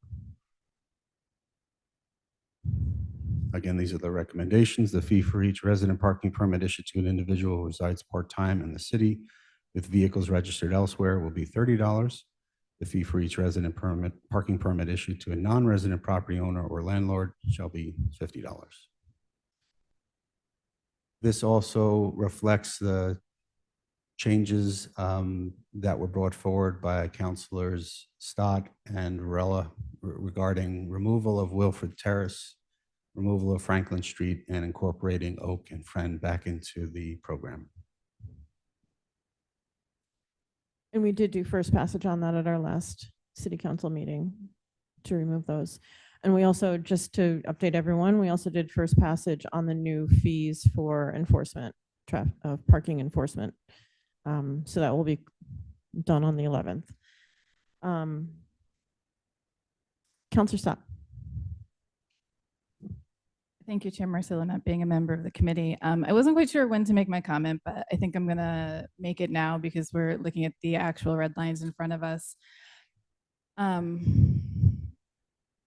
[SPEAKER 2] Again, these are the recommendations. The fee for each resident parking permit issued to an individual who resides part-time in the city with vehicles registered elsewhere will be $30. The fee for each resident parking permit issued to a non-resident property owner or landlord shall be $50. This also reflects the changes that were brought forward by Councilors Stott and Varela regarding removal of Wilfred Terrace, removal of Franklin Street, and incorporating Oak and Friend back into the program.
[SPEAKER 1] And we did do first passage on that at our last city council meeting to remove those. And we also, just to update everyone, we also did first passage on the new fees for enforcement, parking enforcement. So that will be done on the 11th. Councilor Stott.
[SPEAKER 7] Thank you, Chair Marcillo, not being a member of the committee. I wasn't quite sure when to make my comment, but I think I'm going to make it now because we're looking at the actual red lines in front of us.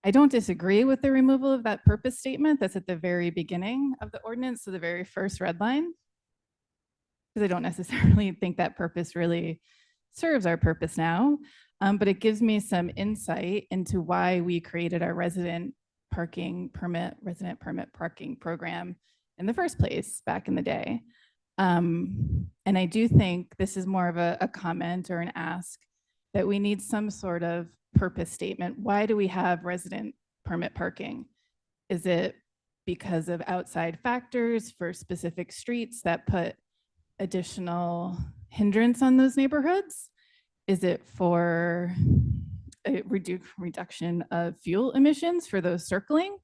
[SPEAKER 7] I don't disagree with the removal of that purpose statement that's at the very beginning of the ordinance, so the very first red line, because I don't necessarily think that purpose really serves our purpose now, but it gives me some insight into why we created our resident permit parking program in the first place back in the day. And I do think this is more of a comment or an ask that we need some sort of purpose statement. Why do we have resident permit parking? Is it because of outside factors for specific streets that put additional hindrance on those neighborhoods? Is it for a reduction of fuel emissions for those circling?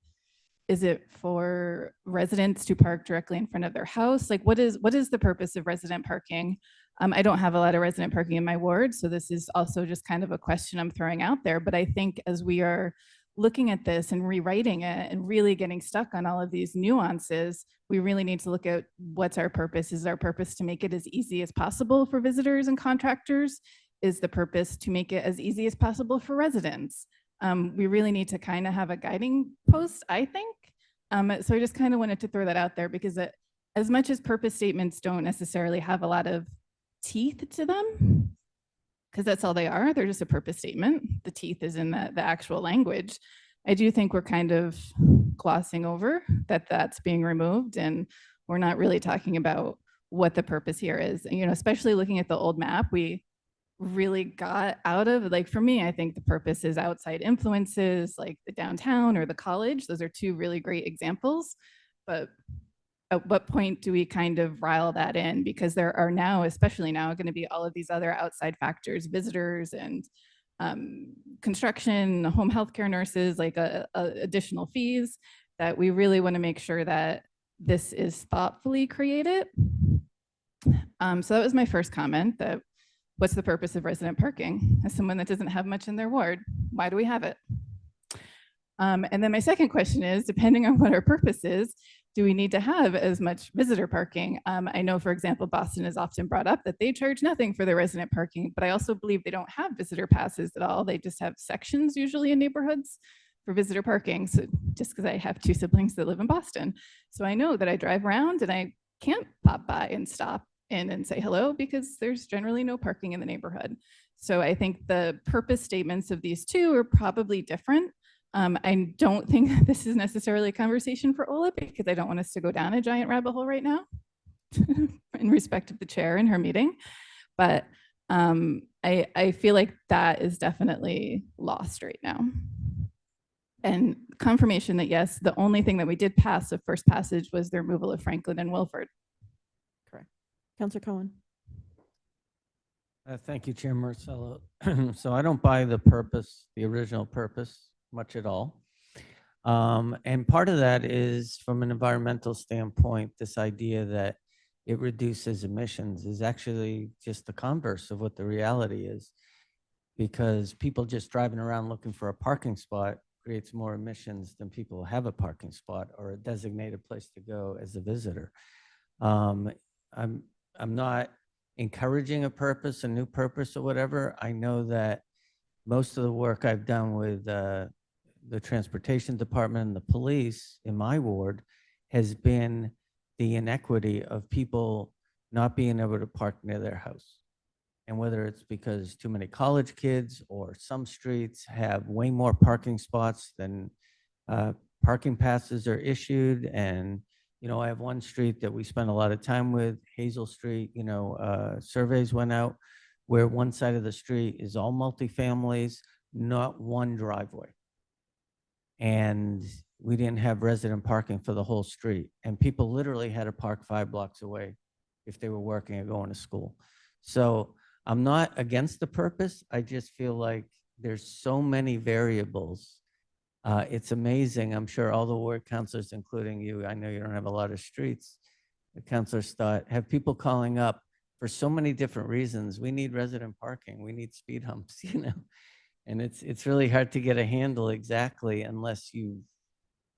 [SPEAKER 7] Is it for residents to park directly in front of their house? Like, what is the purpose of resident parking? I don't have a lot of resident parking in my ward, so this is also just kind of a question I'm throwing out there. But I think as we are looking at this and rewriting it and really getting stuck on all of these nuances, we really need to look at what's our purpose. Is our purpose to make it as easy as possible for visitors and contractors? Is the purpose to make it as easy as possible for residents? We really need to kind of have a guiding post, I think. So I just kind of wanted to throw that out there because as much as purpose statements don't necessarily have a lot of teeth to them, because that's all they are, they're just a purpose statement. The teeth is in the actual language. I do think we're kind of glossing over that that's being removed and we're not really talking about what the purpose here is. You know, especially looking at the old map, we really got out of. Like for me, I think the purpose is outside influences like the downtown or the college. Those are two really great examples. But at what point do we kind of rile that in? Because there are now, especially now, going to be all of these other outside factors, visitors and construction, home healthcare nurses, like additional fees that we really want to make sure that this is thoughtfully created. So that was my first comment, that what's the purpose of resident parking? As someone that doesn't have much in their ward, why do we have it? And then my second question is, depending on what our purpose is, do we need to have as much visitor parking? I know, for example, Boston is often brought up that they charge nothing for their resident parking, but I also believe they don't have visitor passes at all. They just have sections usually in neighborhoods for visitor parking. So just because I have two siblings that live in Boston. So I know that I drive around and I can't pop by and stop in and say hello because there's generally no parking in the neighborhood. So I think the purpose statements of these two are probably different. I don't think this is necessarily a conversation for Ola because I don't want us to go down a giant rabbit hole right now in respect of the chair and her meeting. But I feel like that is definitely lost right now. And confirmation that yes, the only thing that we did pass of first passage was the removal of Franklin and Wilford. Correct.
[SPEAKER 1] Counselor Cohen.
[SPEAKER 6] Thank you, Chair Marcello. So I don't buy the purpose, the original purpose, much at all. And part of that is from an environmental standpoint, this idea that it reduces emissions is actually just the converse of what the reality is, because people just driving around looking for a parking spot creates more emissions than people who have a parking spot or a designated place to go as a visitor. I'm not encouraging a purpose, a new purpose or whatever. I know that most of the work I've done with the transportation department and the police in my ward has been the inequity of people not being able to park near their house. And whether it's because too many college kids or some streets have way more parking spots than parking passes are issued. And, you know, I have one street that we spend a lot of time with, Hazel Street, you know, surveys went out where one side of the street is all multifamilies, not one driveway. And we didn't have resident parking for the whole street. And people literally had to park 5 blocks away if they were working or going to school. So I'm not against the purpose. I just feel like there's so many variables. It's amazing. I'm sure all the ward councilors, including you, I know you don't have a lot of streets, the councilors have people calling up for so many different reasons. We need resident parking. We need speed humps, you know, and it's really hard to get a handle exactly unless you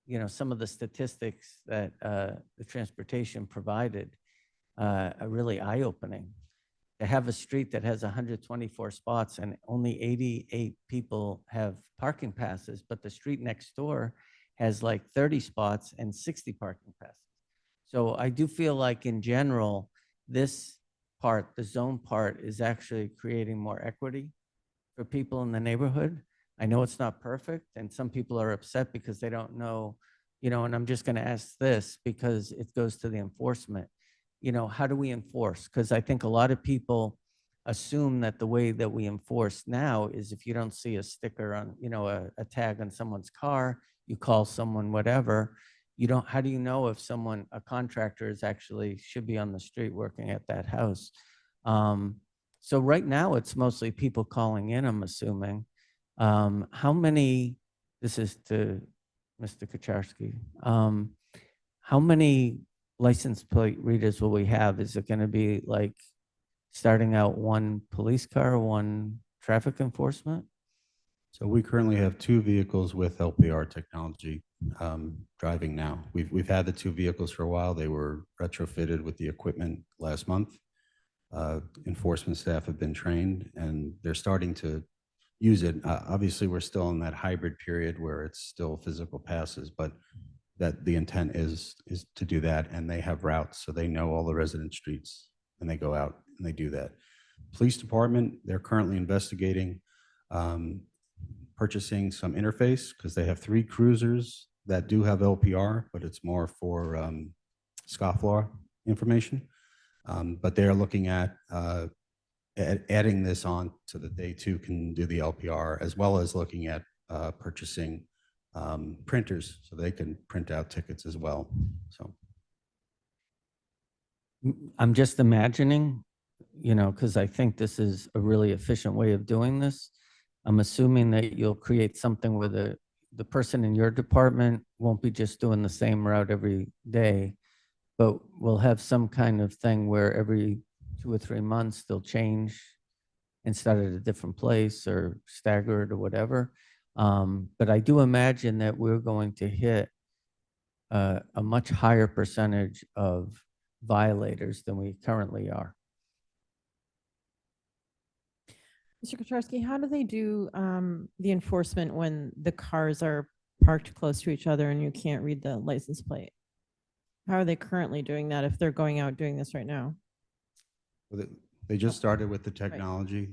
[SPEAKER 6] know, some of the statistics that the transportation provided are really eye-opening. To have a street that has 124 spots and only 88 people have parking passes, but the street next door has like 30 spots and 60 parking passes. So I do feel like in general, this part, the zone part, is actually creating more equity for people in the neighborhood. I know it's not perfect, and some people are upset because they don't know, you know, and I'm just going to ask this because it goes to the enforcement. You know, how do we enforce? Because I think a lot of people assume that the way that we enforce now is if you don't see a sticker on, you know, a tag on someone's car, you call someone, whatever. You don't, how do you know if someone, a contractor is actually should be on the street working at that house? So right now it's mostly people calling in, I'm assuming. How many, this is to Mr. Kucharski, how many license plate readers will we have? Is it going to be like starting out one police car, one traffic enforcement?
[SPEAKER 2] So we currently have 2 vehicles with LPR technology driving now. We've had the 2 vehicles for a while. They were retrofitted with the equipment last month. Enforcement staff have been trained and they're starting to use it. Obviously, we're still in that hybrid period where it's still physical passes, but that the intent is to do that, and they have routes, so they know all the resident streets, and they go out and they do that. Police department, they're currently investigating purchasing some interface because they have 3 cruisers that do have LPR, but it's more for scofflaw information. But they're looking at adding this on so that they too can do the LPR, as well as looking at purchasing printers so they can print out tickets as well. So
[SPEAKER 6] I'm just imagining, because I think this is a really efficient way of doing this. I'm assuming that you'll create something where the person in your department won't be just doing the same route every day, but we'll have some kind of thing where every 2 or 3 months they'll change and start at a different place or staggered or whatever. But I do imagine that we're going to hit a much higher percentage of violators than we currently are.
[SPEAKER 1] Mr. Kucharski, how do they do the enforcement when the cars are parked close to each other and you can't read the license plate? How are they currently doing that if they're going out doing this right now?
[SPEAKER 2] they just started with the technology.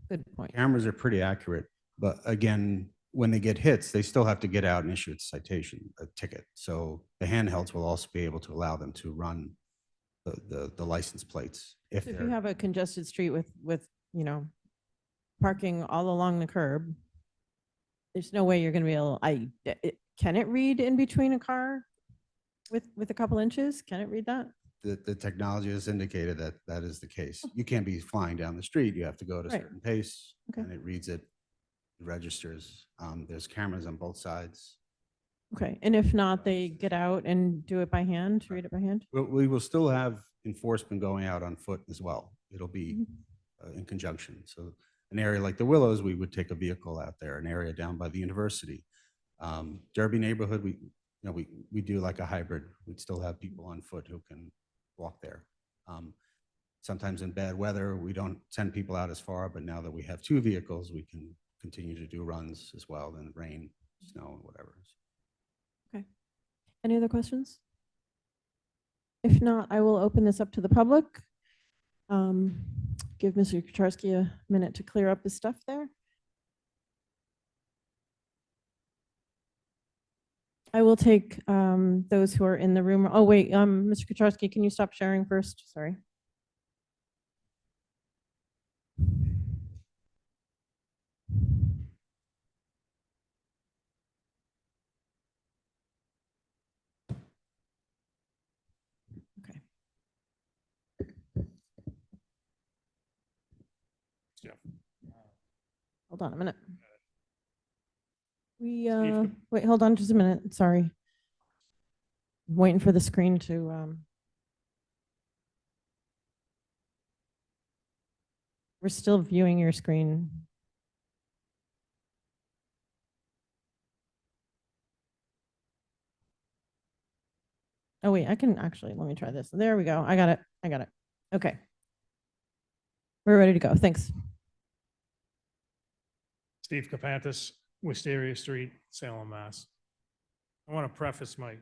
[SPEAKER 1] Good point.
[SPEAKER 2] Cameras are pretty accurate, but again, when they get hits, they still have to get out and issue a citation, a ticket. So the handhelds will also be able to allow them to run the license plates. If
[SPEAKER 1] So if you
[SPEAKER 2] they're,
[SPEAKER 1] have a congested street with parking all along the curb, there's no way you're going to be able, can it read in between a car with a couple inches? Can it read that?
[SPEAKER 2] the technology has indicated that that is the case. You can't be flying down the street. You have to go at a
[SPEAKER 1] Right.
[SPEAKER 2] certain pace
[SPEAKER 1] Okay.
[SPEAKER 2] and it reads it, registers. There's cameras on both sides.
[SPEAKER 1] Okay, and if not, they get out and do it by hand, read it by hand?
[SPEAKER 2] We will still have enforcement going out on foot as well. It'll be
[SPEAKER 1] Mhm.
[SPEAKER 2] in conjunction. So an area like the Willows, we would take a vehicle out there. An area down by the university, Derby neighborhood, we do like a hybrid. We'd still have people on foot who can walk there. Sometimes in bad weather, we don't send people out as far, but now that we have 2 vehicles, we can continue to do runs as well in rain, snow, and whatever.
[SPEAKER 1] Any other questions? If not, I will open this up to the public. Give Mr. Kucharski a minute to clear up his stuff there. I will take those who are in the room. Oh, wait, Mr. Kucharski, can you stop sharing first? Sorry. Okay. Hold on a minute. Wait, hold on just a minute. Sorry. I'm waiting for the screen to, we're still viewing your screen. Oh, wait, I can actually, let me try this. There we go. I got it. I got it. Okay. We're ready to go. Thanks.
[SPEAKER 8] Steve Kapantis, Wisteria Street, Salem, Mass. I want to preface my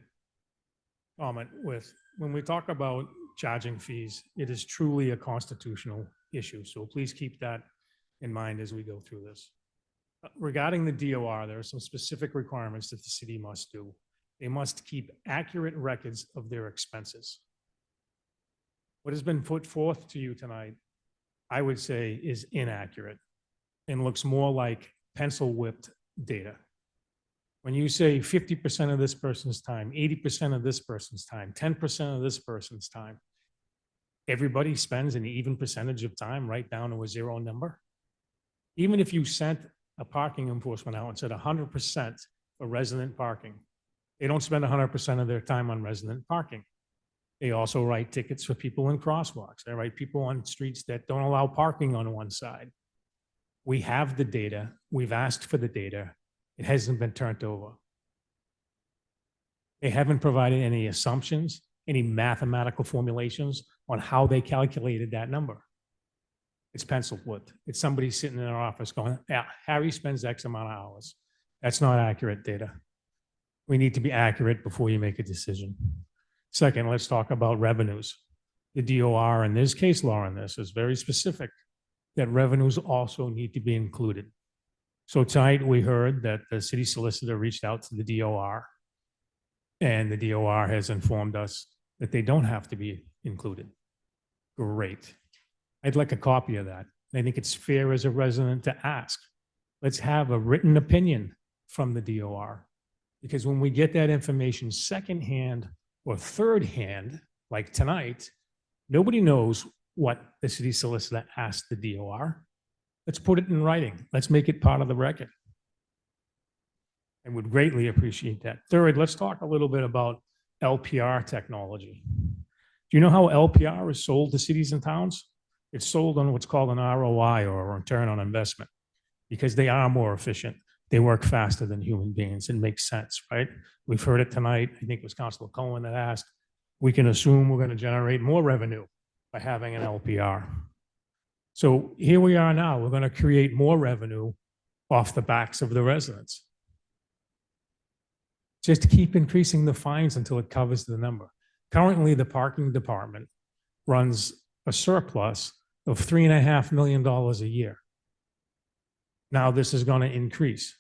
[SPEAKER 8] comment with, when we talk about charging fees, it is truly a constitutional issue. So please keep that in mind as we go through this. Regarding the DOR, there are some specific requirements that the city must do. They must keep accurate records of their expenses. What has been put forth to you tonight, I would say, is inaccurate and looks more like pencil whipped data. When you say 50% of this person's time, 80% of this person's time, 10% of this person's time, everybody spends an even percentage of time right down to a 0 number. Even if you sent a parking enforcement out and said 100% for resident parking, they don't spend 100% of their time on resident parking. They also write tickets for people in crosswalks. They write people on streets that don't allow parking on one side. We have the data. We've asked for the data. It hasn't been turned over. They haven't provided any assumptions, any mathematical formulations on how they calculated that number. It's pencil whipped. It's somebody sitting in their office going, yeah, Harry spends X amount of hours. That's not accurate data. We need to be accurate before you make a decision. Second, let's talk about revenues. The DOR and there's case law in this is very specific that revenues also need to be included. So tonight we heard that the city solicitor reached out to the DOR and the DOR has informed us that they don't have to be included. Great. I'd like a copy of that. I think it's fair as a resident to ask. Let's have a written opinion from the DOR. Because when we get that information secondhand or third hand, like tonight, nobody knows what the city solicitor asked the DOR. Let's put it in writing. Let's make it part of the record. I would greatly appreciate that. Third, let's talk a little bit about LPR technology. Do you know how LPR is sold to cities and towns? It's sold on what's called an ROI, or a return on investment, because they are more efficient. They work faster than human beings. It makes sense, right? We've heard it tonight. I think it was Councilor Cohen that asked. We can assume we're going to generate more revenue by having an LPR. So here we are now. We're going to create more revenue off the backs of the residents. Just keep increasing the fines until it covers the number. Currently, the parking department runs a surplus of $3.5 million a year. Now this is going to increase.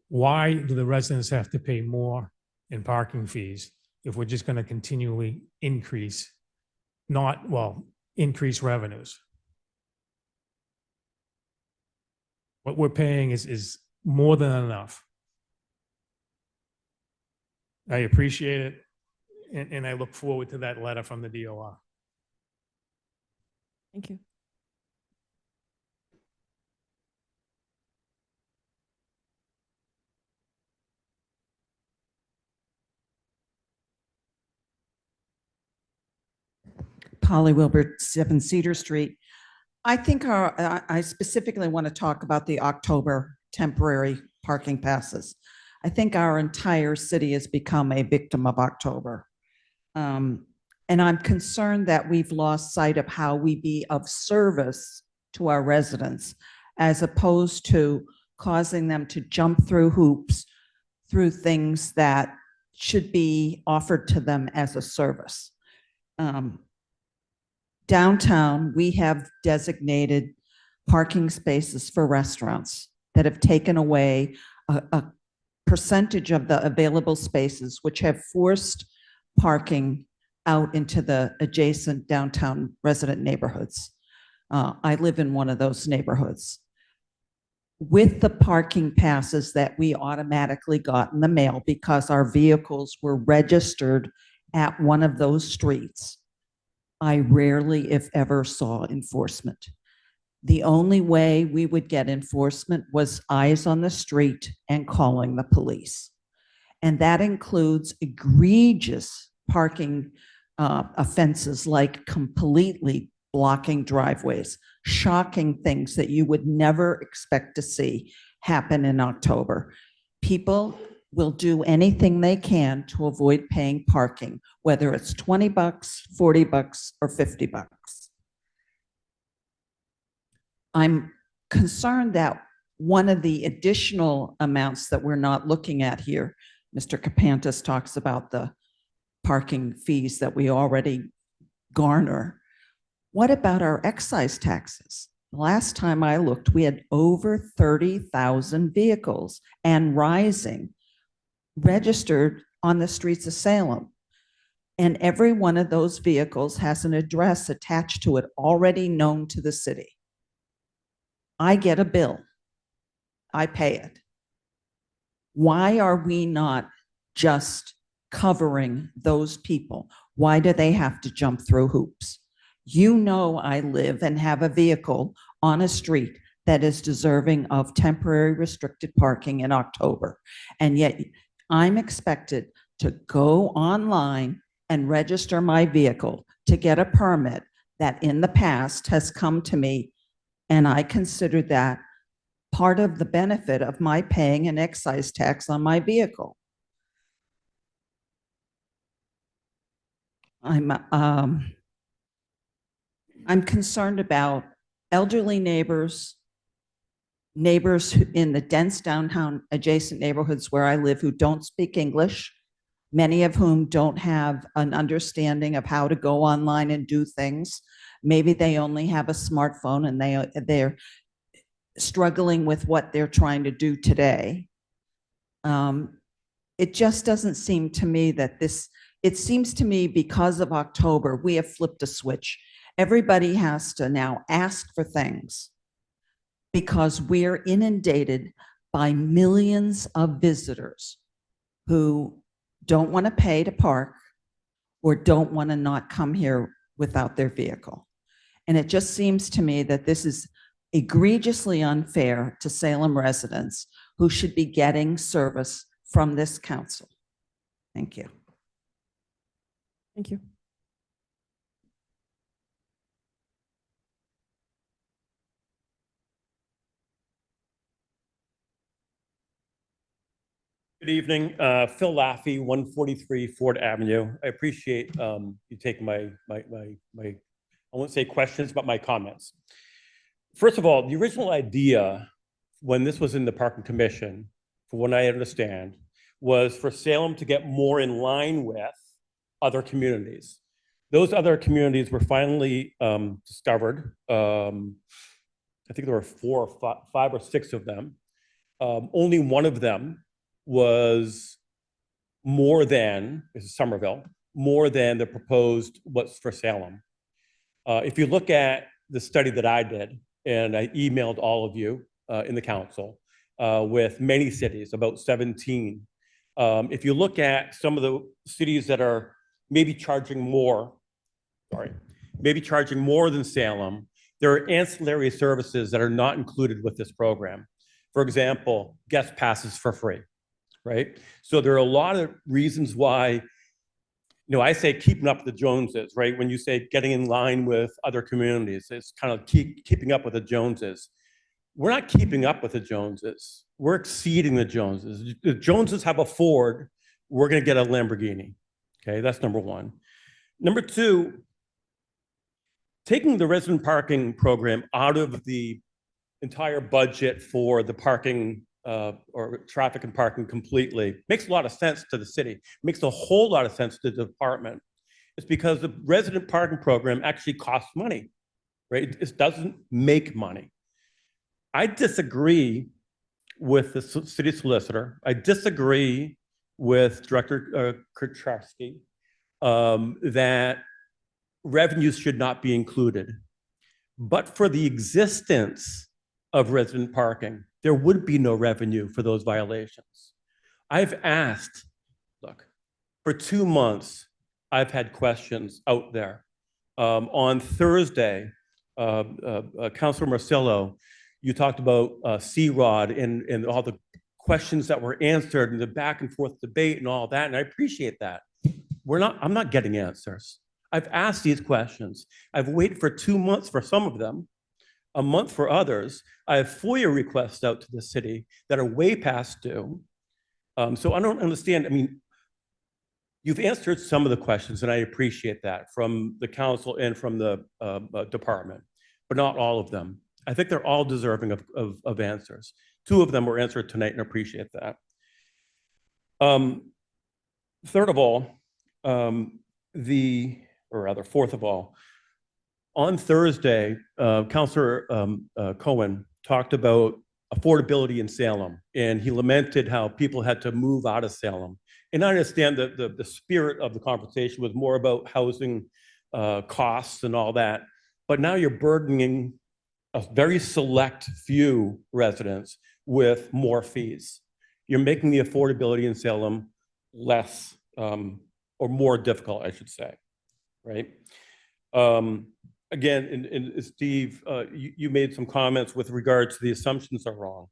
[SPEAKER 8] Why do the residents have to pay more in parking fees if we're just going to continually increase revenues? What we're paying is more than enough. I appreciate it, and I look forward to that letter from the DOR.
[SPEAKER 1] Thank you.
[SPEAKER 9] Polly Wilbert, 7 Cedar Street. I think I specifically want to talk about the October temporary parking passes. I think our entire city has become a victim of October. And I'm concerned that we've lost sight of how we be of service to our residents, as opposed to causing them to jump through hoops through things that should be offered to them as a service. Downtown, we have designated parking spaces for restaurants that have taken away a percentage of the available spaces, which have forced parking out into the adjacent downtown resident neighborhoods. I live in one of those neighborhoods. With the parking passes that we automatically got in the mail because our vehicles were registered at one of those streets, I rarely, if ever, saw enforcement. The only way we would get enforcement was eyes on the street and calling the police. And that includes egregious parking offenses like completely blocking driveways, shocking things that you would never expect to see happen in October. People will do anything they can to avoid paying parking, whether it's $20, $40, or $50. I'm concerned that one of the additional amounts that we're not looking at here, Mr. Kapantis talks about the parking fees that we already garner. What about our excise taxes? Last time I looked, we had over 30,000 vehicles and rising registered on the streets of Salem. And every one of those vehicles has an address attached to it already known to the city. I get a bill. I pay it. Why are we not just covering those people? Why do they have to jump through hoops? You know, I live and have a vehicle on a street that is deserving of temporary restricted parking in October. And yet I'm expected to go online and register my vehicle to get a permit that in the past has come to me. And I consider that part of the benefit of my paying an excise tax on my vehicle. I'm concerned about elderly neighbors in the dense downtown adjacent neighborhoods where I live who don't speak English, many of whom don't have an understanding of how to go online and do things. Maybe they only have a smartphone and they're struggling with what they're trying to do today. It just doesn't seem to me that it seems to me because of October, we have flipped a switch Everybody has to now ask for things because we're inundated by millions of visitors who don't want to pay to park or don't want to not come here without their vehicle. And it just seems to me that this is egregiously unfair to Salem residents who should be getting service from this council. Thank you.
[SPEAKER 1] Thank you.
[SPEAKER 10] Good evening, Phil Laffey, 143 Ford Avenue. I appreciate you taking my, I won't say questions, but my comments. First of all, the original idea when this was in the Parking Commission, for what I understand, was for Salem to get more in line with other communities. Those other communities were finally discovered. I think there were 5 or 6 of them. Only one of them was more than, this is Somerville, more than the proposed what's for Salem. If you look at the study that I did, and I emailed all of you in the council with many cities, about 17. If you look at some of the cities that are maybe charging more, maybe charging more than Salem, there are ancillary services that are not included with this program. For example, guest passes for free, right? So there are a lot of reasons why, I say keeping up with the Joneses, right? When you say getting in line with other communities, it's kind of keeping up with the Joneses. We're not keeping up with the Joneses. We're exceeding the Joneses. The Joneses have a Ford, we're gonna get a Lamborghini. Okay, that's number one. Number two, taking the resident parking program out of the entire budget for the parking or traffic and parking completely makes a lot of sense to the city, makes a whole lot of sense to the department. It's because the resident parking program actually costs money, right? It doesn't make money. I disagree with the city solicitor. I disagree with Director Kucharski that revenues should not be included. But for the existence of resident parking, there would be no revenue for those violations. I've asked, look, for 2 months, I've had questions out there. On Thursday, Councilor Marcello, you talked about C-Rod and all the questions that were answered and the back and forth debate and all that, and I appreciate that. I'm not getting answers. I've asked these questions. I've waited for 2 months for some of them, a month for others. I have FOIA requests out to the city that are way past due. So I don't understand. I mean, you've answered some of the questions, and I appreciate that from the council and from the department, but not all of them. I think they're all deserving of answers. 2 of them were answered tonight, and I appreciate that. Third of all, fourth of all, on Thursday, Councilor Cohen talked about affordability in Salem, and he lamented how people had to move out of Salem. And I understand that the spirit of the conversation was more about housing costs and all that, but now you're burdening a very select few residents with more fees. You're making the affordability in Salem less or more difficult, I should say, right? Again, and Steve, you made some comments with regard to the assumptions are wrong.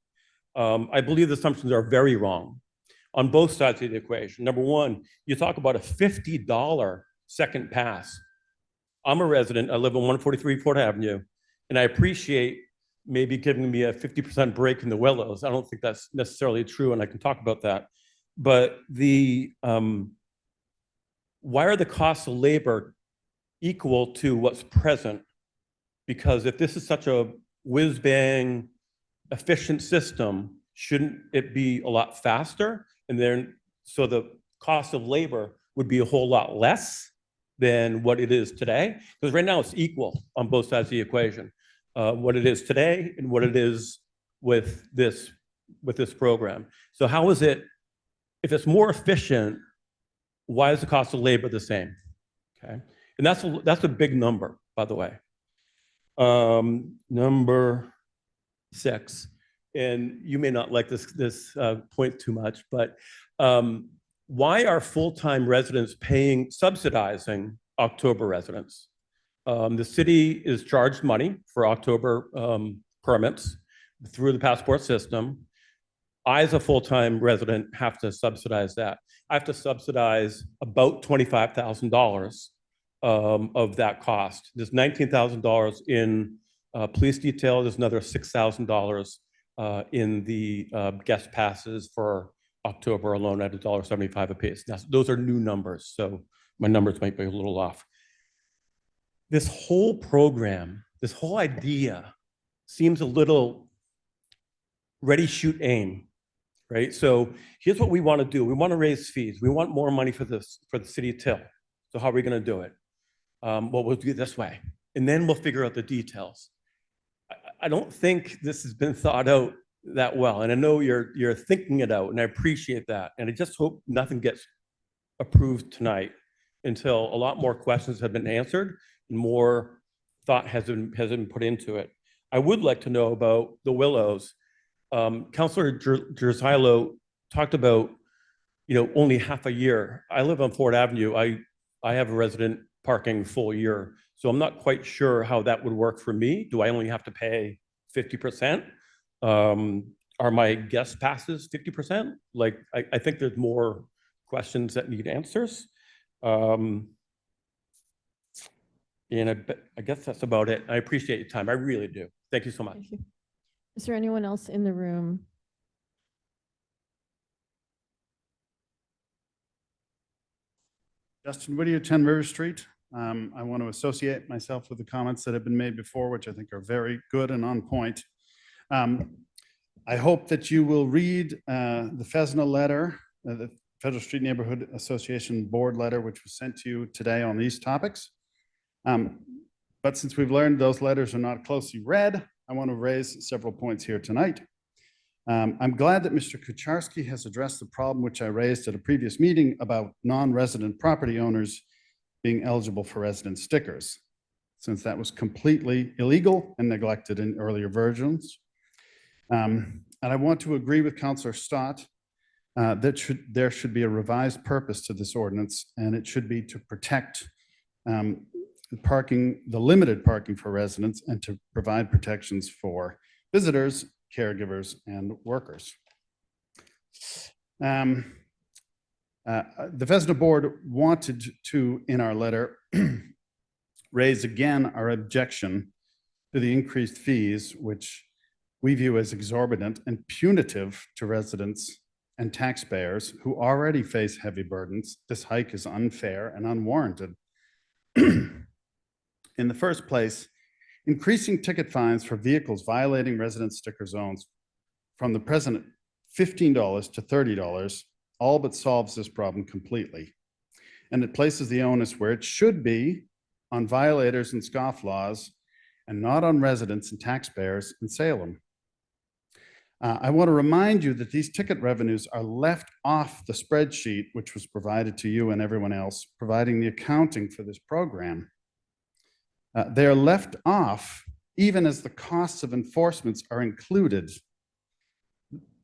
[SPEAKER 10] I believe the assumptions are very wrong on both sides of the equation. Number one, you talk about a $50 second pass. I'm a resident, I live on 143 Fort Avenue, and I appreciate maybe giving me a 50% break in the Willows. I don't think that's necessarily true, and I can talk about that. But why are the costs of labor equal to what's present? Because if this is such a whiz-bang efficient system, shouldn't it be a lot faster? And then, so the cost of labor would be a whole lot less than what it is today? Because right now it's equal on both sides of the equation. What it is today and what it is with this program. So how is it, if it's more efficient, why is the cost of labor the same? Okay, and that's a big number. by the way. Number 6, and you may not like this point too much, but why are full-time residents subsidizing October residents? The city is charged money for October permits through the passport system. I, as a full-time resident, have to subsidize that. I have to subsidize about $25,000 of that cost. There's $19,000 in police detail. There's another $6,000 in the guest passes for October alone at $1.75 a piece. Now, those are new numbers, so my numbers might be a little off. This whole program, this whole idea seems a little ready, shoot, aim, right? So here's what we want to do. We want to raise fees. We want more money for the city of Till. So how are we going to do it? Well, we'll do it this way, and then we'll figure out the details. I don't think this has been thought out that well, and I know you're thinking it out, and I appreciate that. And I just hope nothing gets approved tonight until a lot more questions have been answered and more thought has been put into it. I would like to know about the Willows. Councillor Girzilo talked about, only half a year. I live on Ford Avenue. I have a resident parking full year, so I'm not quite sure how that would work for me. Do I only have to pay 50%? Are my guest passes 50%? Like, I think there's more questions that need answers. And I guess that's about it. I appreciate your time. I really do. Thank you so much.
[SPEAKER 1] Thank you. Is there anyone else in the room?
[SPEAKER 11] Justin Whittier, 10 River Street. I want to associate myself with the comments that have been made before, which I think are very good and on point. I hope that you will read the FESNA letter, the Federal Street Neighborhood Association Board letter, which was sent to you today on these topics. But since we've learned those letters are not closely read, I want to raise several points here tonight. I'm glad that Mr. Kucharski has addressed the problem which I raised at a previous meeting about non-resident property owners being eligible for resident stickers, since that was completely illegal and neglected in earlier versions. And I want to agree with Councillor Stott that there should be a revised purpose to this ordinance, and it should be to protect the limited parking for residents and to provide protections for visitors, caregivers, and workers. The FESNA board wanted to, in our letter, raise again our objection to the increased fees, which we view as exorbitant and punitive to residents and taxpayers who already face heavy burdens. This hike is unfair and unwarranted. In the first place, increasing ticket fines for vehicles violating resident sticker zones from the present $15 to $30 all but solves this problem completely. And it places the onus where it should be, on violators and scofflaws, and not on residents and taxpayers in Salem. I want to remind you that these ticket revenues are left off the spreadsheet, which was provided to you and everyone else, providing the accounting for this program. They are left off even as the costs of enforcements are included.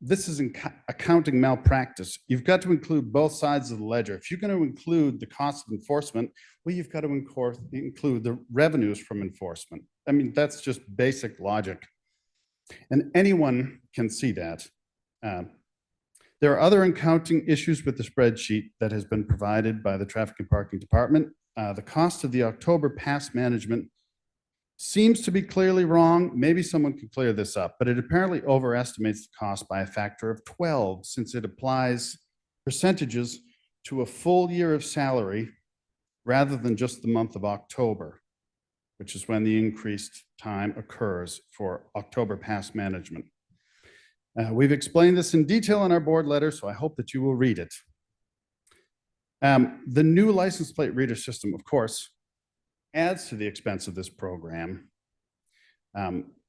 [SPEAKER 11] This is accounting malpractice. You've got to include both sides of the ledger. If you're going to include the cost of enforcement, well, you've got to include the revenues from enforcement. I mean, that's just basic logic. And anyone can see that. There are other accounting issues with the spreadsheet that has been provided by the Traffic and Parking Department. The cost of the October pass management seems to be clearly wrong. Maybe someone can clear this up, but it apparently overestimates the cost by a factor of 12, since it applies percentages to a full year of salary rather than just the month of October, which is when the increased time occurs for October pass management. We've explained this in detail in our board letter, so I hope that you will read it. The new license plate reader system, of course, adds to the expense of this program.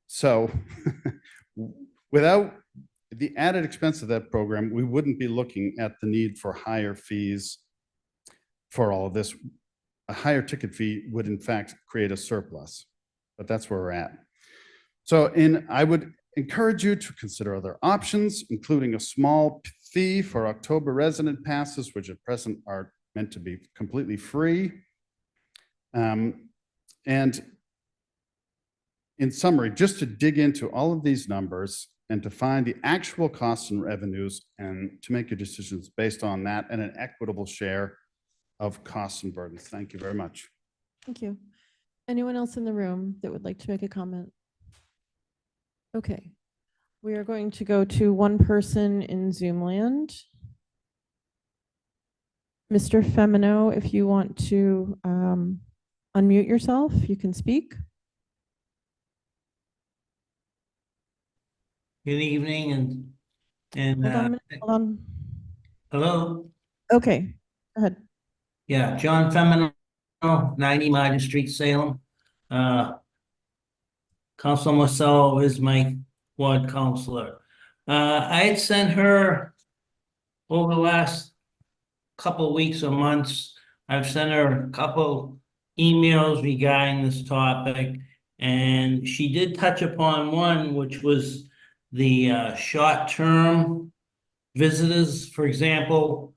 [SPEAKER 11] So without the added expense of that program, we wouldn't be looking at the need for higher fees for all of this. a higher ticket fee would in fact create a surplus. But that's where we're at. So I would encourage you to consider other options, including a small fee for October resident passes, which at present are meant to be completely free. And in summary, just to dig into all of these numbers and to find the actual costs and revenues and to make your decisions based on that and an equitable share of costs and burdens. Thank you very much.
[SPEAKER 1] Thank you. Anyone else in the room that would like to make a comment? Okay. We are going to go to one person in Zoom land. Mr. Femino, if you want to unmute yourself, you can speak.
[SPEAKER 12] Good evening and
[SPEAKER 1] Hold on a minute, hold on.
[SPEAKER 12] hello.
[SPEAKER 1] Okay, go ahead.
[SPEAKER 12] Yeah, John Femino, 90 Margin Street, Salem. Councilor Marcelo is my ward counselor. I had sent her over the last couple of weeks or months, I've sent her a couple emails regarding this topic, and she did touch upon one, which was the short-term visitors. For example,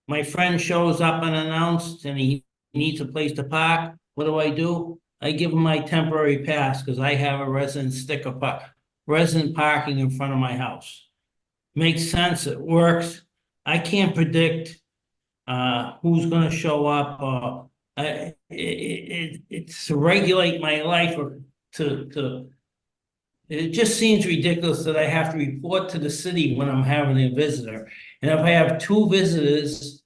[SPEAKER 12] my friend shows up unannounced and he needs a place to park. What do? I give him my temporary pass because I have a resident sticker resident parking in front of my house. Makes sense, it works. I can't predict who's gonna show up, it's to regulate my life or it just seems ridiculous that I have to report to the city when I'm having a visitor. And if I have 2 visitors,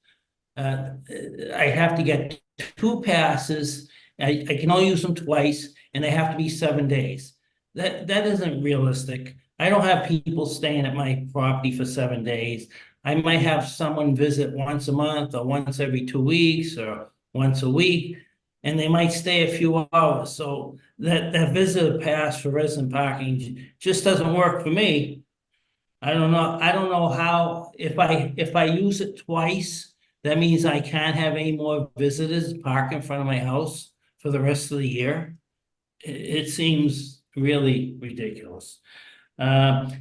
[SPEAKER 12] I have to get 2 passes. I can only use them twice and they have to be 7 days. That isn't realistic. I don't have people staying at my property for 7 days. I might have someone visit once a month or once every 2 weeks or once a week, and they might stay a few hours. So that visitor pass for resident parking just doesn't work for me. I don't know how, if I use it twice, that means I can't have any more visitors park in front of my house for the rest of the year. It seems really ridiculous. Those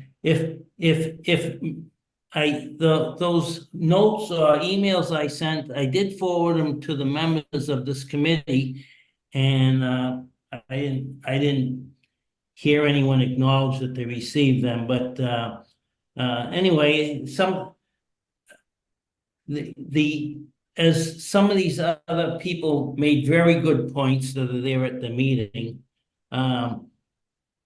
[SPEAKER 12] notes or emails I sent, I did forward them to the members of this committee, and I didn't hear anyone acknowledge that they received them. But anyway, as some of these other people made very good points that are there at the meeting,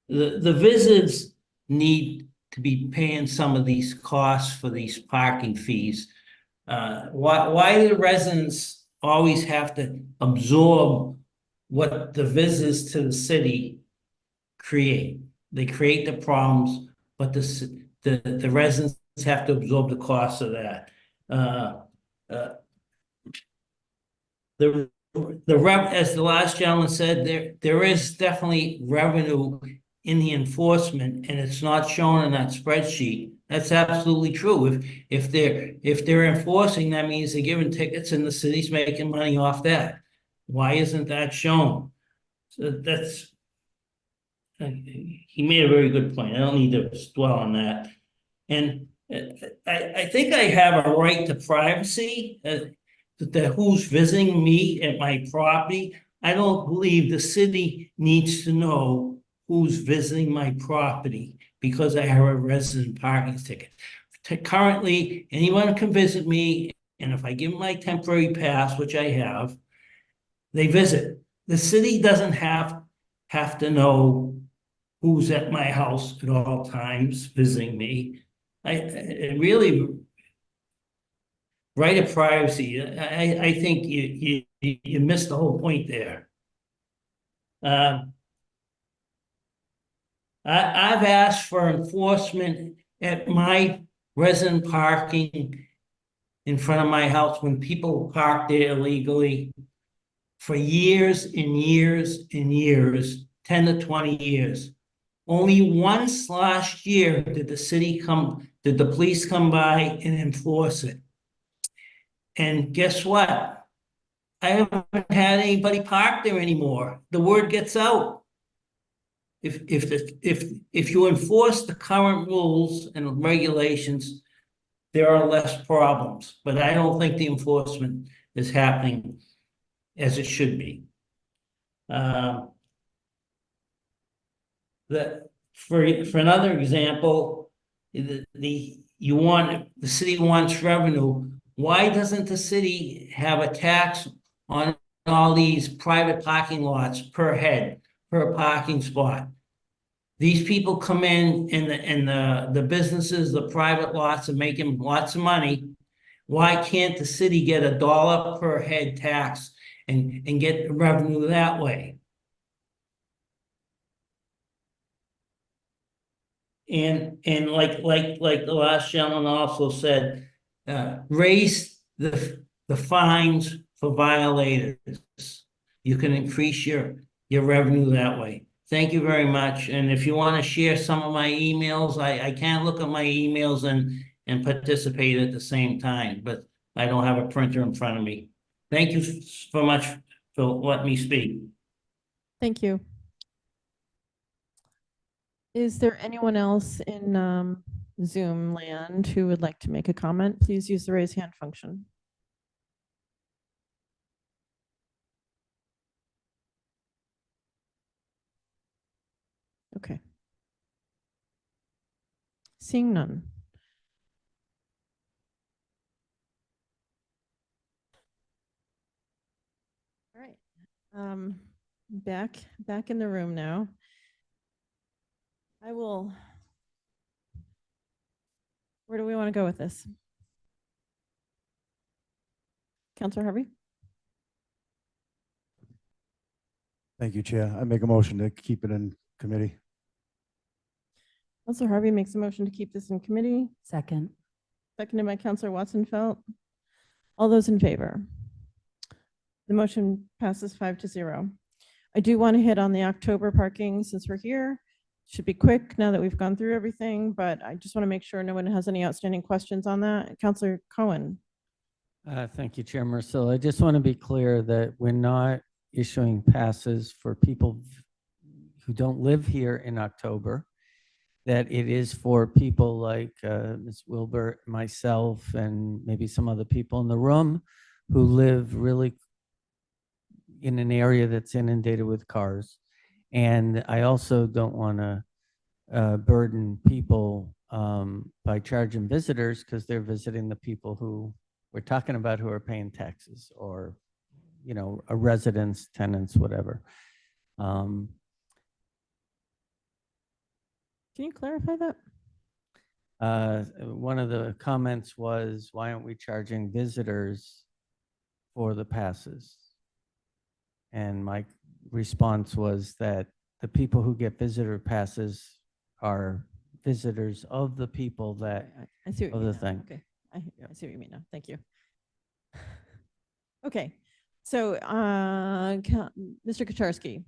[SPEAKER 12] the visitors need to be paying some of these costs for these parking fees. Why do the residents always have to absorb what the visitors to the city create? They create the problems, but the residents have to absorb the cost of that. As the last gentleman said, there is definitely revenue in the enforcement, and it's not shown in that spreadsheet. That's absolutely true. If they're enforcing, that means they're giving tickets and the city's making money off that. Why isn't that shown? So that's, he made a very good point. I don't need to dwell on that. And I think I have a right to privacy, that who's visiting me at my property. I don't believe the city needs to know who's visiting my property because I have a resident parking ticket. Currently, anyone can visit me, and if I give them my temporary pass, which I have, they visit. The city doesn't have to know who's at my house at all times visiting me. I really, right of privacy, I think you missed the whole point there. I've asked for enforcement at my resident parking in front of my house when people park there illegally for years and years and years, 10 to 20 years. Only once last year did the police come by and enforce it. And guess what? I haven't had anybody park there anymore. The word gets out. If you enforce the current rules and regulations, there are less problems, but I don't think the enforcement is happening as it should be. For another example, the city wants revenue. Why doesn't the city have a tax on all these private parking lots per head, per parking spot? These people come in and the businesses, the private lots are making lots of money. Why can't the city get $1 per head tax and get revenue that way? And like the last gentleman also said, raise the fines for violators. You can increase your revenue that way. Thank you very much. And if you want to share some of my emails, I can't look at my emails and participate at the same time, but I don't have a printer in front of me. Thank you so much for letting me speak.
[SPEAKER 1] Thank you. Is there anyone else in Zoom land who would like to make a comment? Please use the raise hand function. Okay. Seeing none. All right. Back in the room now. Where do we want to go with this? Counselor Harvey?
[SPEAKER 4] Thank you, Chair. I make a motion to keep it in committee.
[SPEAKER 1] Counselor Harvey makes a motion to keep this in committee,
[SPEAKER 3] Second.
[SPEAKER 1] seconded by Counselor Watson-Felt. All those in favor? The motion passes 5-0. I do want to hit on the October parking since we're here. Should be quick now that we've gone through everything, but I just want to make sure no one has any outstanding questions on that. Counselor Cohen.
[SPEAKER 6] Thank you, Chair Marcelo. I just want to be clear that we're not issuing passes for people who don't live here in October, that it is for people like Ms. Wilbur, myself, and maybe some other people in the room who live really in an area that's inundated with cars. And I also don't want to burden people by charging visitors because they're visiting the people who we're talking about who are paying taxes or, you know, a residents, tenants, whatever.
[SPEAKER 1] Can you clarify that?
[SPEAKER 6] One of the comments was, why aren't we charging visitors for the passes? And my response was that the people who get visitor passes are visitors of the people that,
[SPEAKER 1] I see what
[SPEAKER 6] of
[SPEAKER 1] you
[SPEAKER 6] the
[SPEAKER 1] mean now.
[SPEAKER 6] thing.
[SPEAKER 1] Okay, I see what you mean now. Thank you. Okay, so Mr. Kucharski,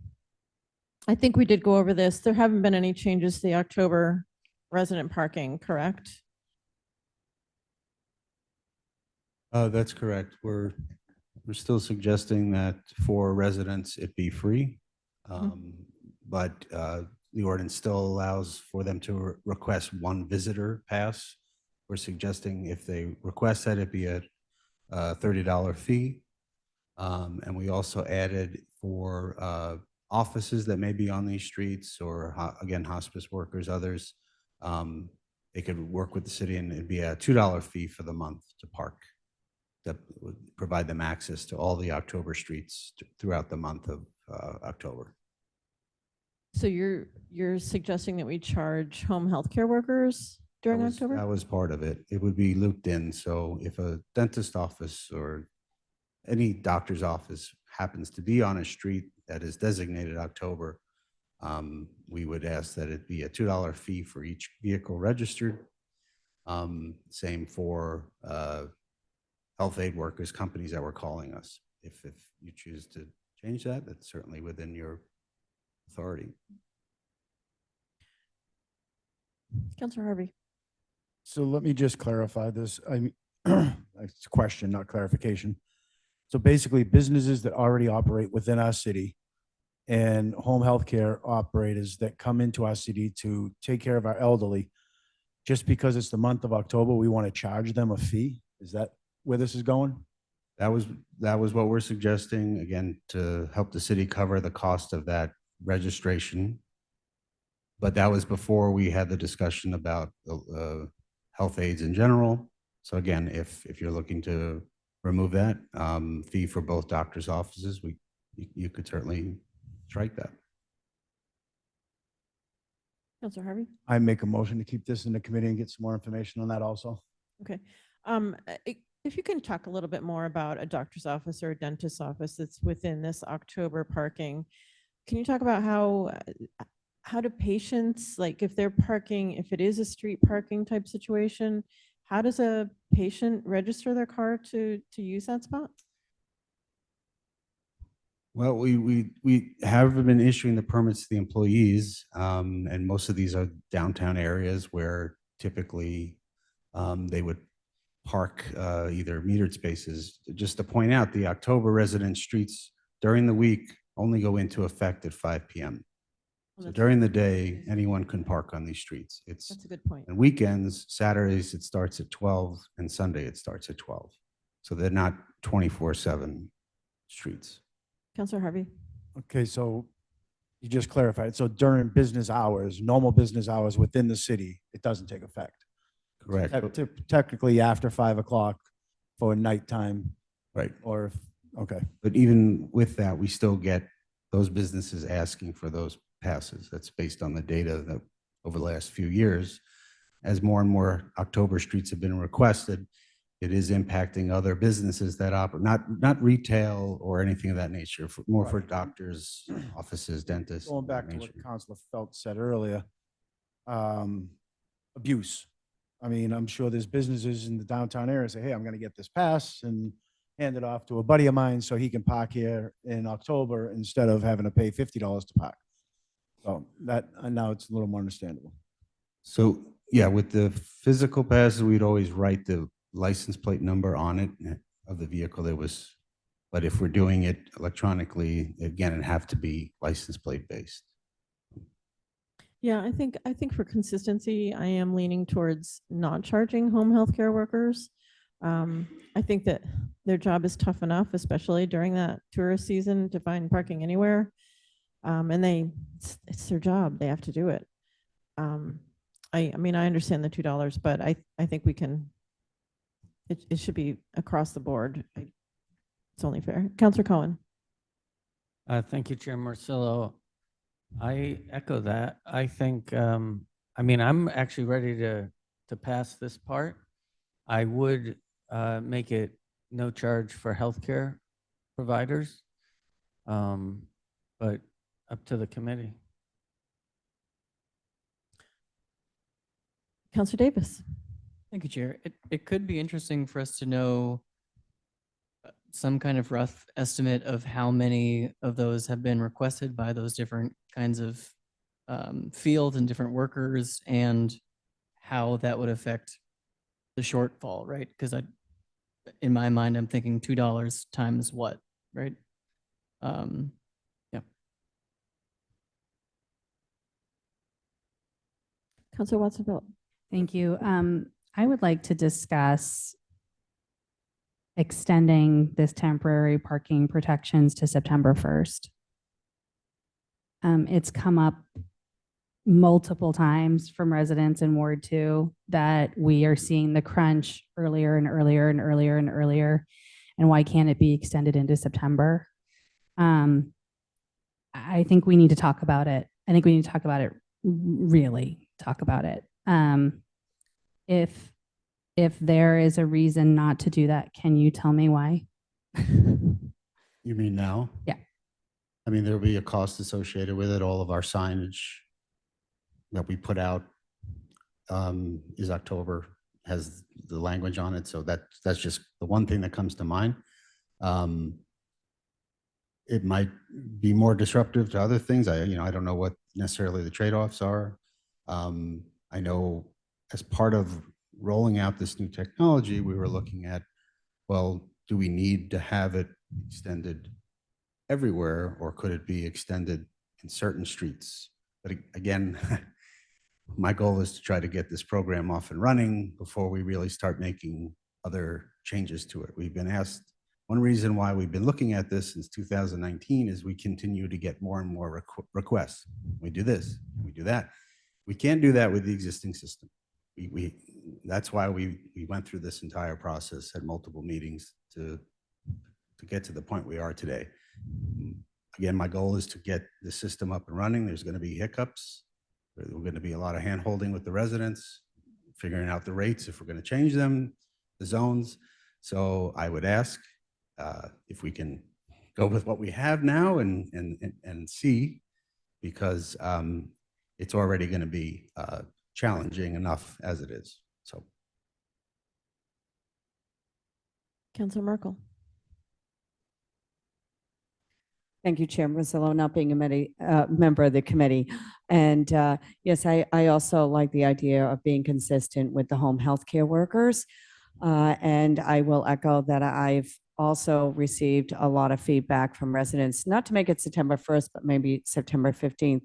[SPEAKER 1] I think we did go over this. There haven't been any changes to the October resident parking, correct?
[SPEAKER 2] That's correct. We're still suggesting that for residents, it be free. But the ordinance still allows for them to request one visitor pass. We're suggesting if they request that, it be a $30 fee. And we also added for offices that may be on these streets or again, hospice workers, others, they could work with the city and it'd be a $2 fee for the month to park. That would provide them access to all the October streets throughout the month of October.
[SPEAKER 1] So you're suggesting that we charge home healthcare workers during October?
[SPEAKER 2] That was part of it. It would be looped in. So if a dentist office or any doctor's office happens to be on a street that is designated October, we would ask that it be a $2 fee for each vehicle registered. Same for health aid workers, companies that were calling us. If you choose to change that, that's certainly within your authority.
[SPEAKER 1] Councilor Harvey.
[SPEAKER 4] So let me just clarify this. It's a question, not clarification. So basically, businesses that already operate within our city and home healthcare operators that come into our city to take care of our elderly, just because it's the month of October, we want to charge them a fee? Is that where this is going?
[SPEAKER 2] That was what we're suggesting, again, to help the city cover the cost of that registration. But that was before we had the discussion about health aides in general. So again, if you're looking to remove that fee for both doctors' offices, you could certainly strike that.
[SPEAKER 1] Counselor Harvey?
[SPEAKER 4] I make a motion to keep this in the committee and get some more information on that also.
[SPEAKER 1] Okay. If you can talk a little bit more about a doctor's office or a dentist's office that's within this October parking, can you talk about how do patients, like if they're parking, if it is a street parking type situation, how does a patient register their car to use that spot?
[SPEAKER 2] Well, we have been issuing the permits to the employees, and most of these are downtown areas where typically they would park either metered spaces. Just to point out, the October resident streets during the week only go into effect at 5 p.m. So during the day, anyone can park on these streets.
[SPEAKER 1] That's a good point.
[SPEAKER 2] And weekends, Saturdays, it starts at 12, and Sunday, it starts at 12. So they're not 24/7 streets.
[SPEAKER 1] Counselor Harvey?
[SPEAKER 4] Okay, so you just clarified. So during business hours, normal business hours within the city, it doesn't take effect.
[SPEAKER 2] Correct.
[SPEAKER 4] Technically after 5 o'clock for nighttime,
[SPEAKER 2] Right.
[SPEAKER 4] or, okay.
[SPEAKER 2] But even with that, we still get those businesses asking for those passes. That's based on the data that over the last few years, as more and more October streets have been requested, it is impacting other businesses that operate, not retail or anything of that nature, more for doctors, offices, dentists.
[SPEAKER 4] Going back to what Councilor Phelps said earlier, abuse. I mean, I'm sure there's businesses in the downtown area say, hey, I'm going to get this pass and hand it off to a buddy of mine so he can park here in October instead of having to pay $50 to park. So that, now it's a little more understandable.
[SPEAKER 2] So yeah, with the physical passes, we'd always write the license plate number on it of the vehicle that was, but if we're doing it electronically, again, it'd have to be license plate based.
[SPEAKER 1] Yeah, I think for consistency, I am leaning towards not charging home healthcare workers. I think that their job is tough enough, especially during that tourist season, to find parking anywhere. And it's their job. They have to do it. I mean, I understand the $2, but I think we can, it should be across the board. It's only fair. Counselor Cohen?
[SPEAKER 6] Thank you, Chair Marcillo. I echo that. I think, I mean, I'm actually ready to pass this part. I would make it no charge for healthcare providers, but up to the committee.
[SPEAKER 1] Counselor Davis?
[SPEAKER 13] Thank you, Chair. It could be interesting for us to know some kind of rough estimate of how many of those have been requested by those different kinds of fields and different workers, and how that would affect the shortfall, right? Because in my mind, I'm thinking $2 times what, right? Yeah.
[SPEAKER 1] Counselor Watson-Phillips?
[SPEAKER 3] Thank you. I would like to discuss extending this temporary parking protections to September 1st. It's come up multiple times from residents in Ward 2 that we are seeing the crunch earlier and earlier and earlier and earlier. And why can't it be extended into September? I think we need to talk about it. I think we need to talk about it, really talk about it. If there is a reason not to do that, can you tell me why?
[SPEAKER 2] You mean now?
[SPEAKER 3] Yeah.
[SPEAKER 2] I mean, there'll be a cost associated with it. All of our signage that we put out is October, has the language on it. So that's just the one thing that comes to mind. It might be more disruptive to other things. I don't know what necessarily the trade-offs are. I know as part of rolling out this new technology, we were looking at, well, do we need to have it extended everywhere, or could it be extended in certain streets? But again, my goal is to try to get this program off and running before we really start making other changes to it. We've been asked, one reason why we've been looking at this since 2019 is we continue to get more and more requests. We do this, we do that. We can't do that with the existing system. That's why we went through this entire process, had multiple meetings to get to the point we are today. Again, my goal is to get the system up and running. There's going to be hiccups. There's going to be a lot of hand-holding with the residents, figuring out the rates if we're going to change them, the zones. So I would ask if we can go with what we have now and see, because it's already going to be challenging enough as it is. So,
[SPEAKER 1] Councilor Merkel.
[SPEAKER 5] Thank you, Chair Marzillo, not being a member of the committee. And yes, I also like the idea of being consistent with the home health care workers. And I will echo that I've also received a lot of feedback from residents, not to make it September 1st, but maybe September 15th.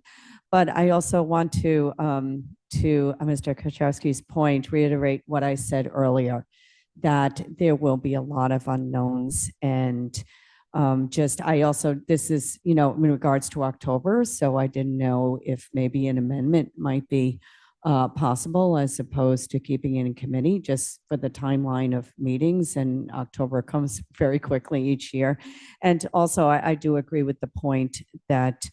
[SPEAKER 5] But I also want to Mr. Kaczorowski's point, reiterate what I said earlier, that there will be a lot of unknowns. And this is, in regards to October, so I didn't know if maybe an amendment might be possible as opposed to keeping it in committee, just for the timeline of meetings, and October comes very quickly each year. And also, I do agree with the point that,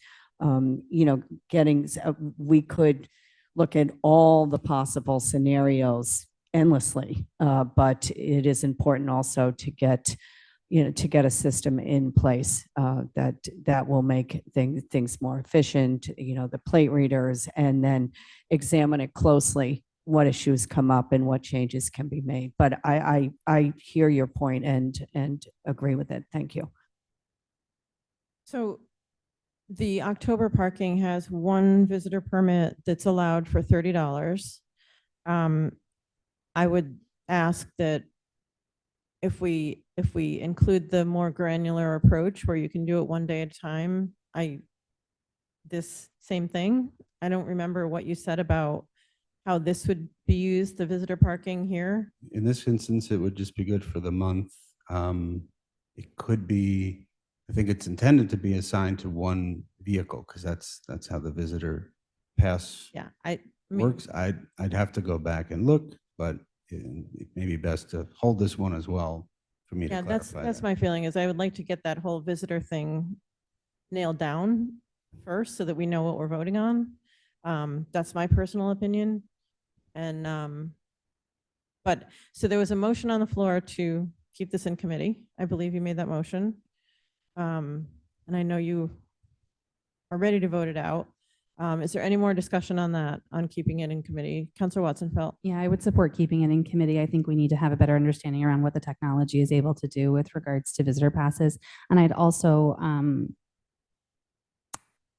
[SPEAKER 5] we could look at all the possible scenarios endlessly, but it is important also to get a system in place that will make things more efficient, the plate readers, and then examine it closely, what issues come up and what changes can be made. But I hear your point and agree with it. Thank you.
[SPEAKER 1] So the October parking has one visitor permit that's allowed for $30. I would ask that if we include the more granular approach where you can do it one day at a time, this same thing. I don't remember what you said about how this would be used, the visitor parking here.
[SPEAKER 2] in this instance, it would just be good for the month. It could be, I think it's intended to be assigned to one vehicle, because that's how the visitor pass
[SPEAKER 1] Yeah, I mean,
[SPEAKER 2] works. I'd have to go back and look, but it may be best to hold this one as well for me to
[SPEAKER 1] yeah,
[SPEAKER 2] clarify
[SPEAKER 1] that's
[SPEAKER 2] that.
[SPEAKER 1] my feeling, is I would like to get that whole visitor thing nailed down first so that we know what we're voting on. That's my personal opinion. And but so there was a motion on the floor to keep this in committee. I believe you made that motion. And I know you are ready to vote it out. Is there any more discussion on that, on keeping it in committee? Councilor Watson-Felt.
[SPEAKER 3] Yeah, I would support keeping it in committee. I think we need to have a better understanding around what the technology is able to do with regards to visitor passes. And I'd also,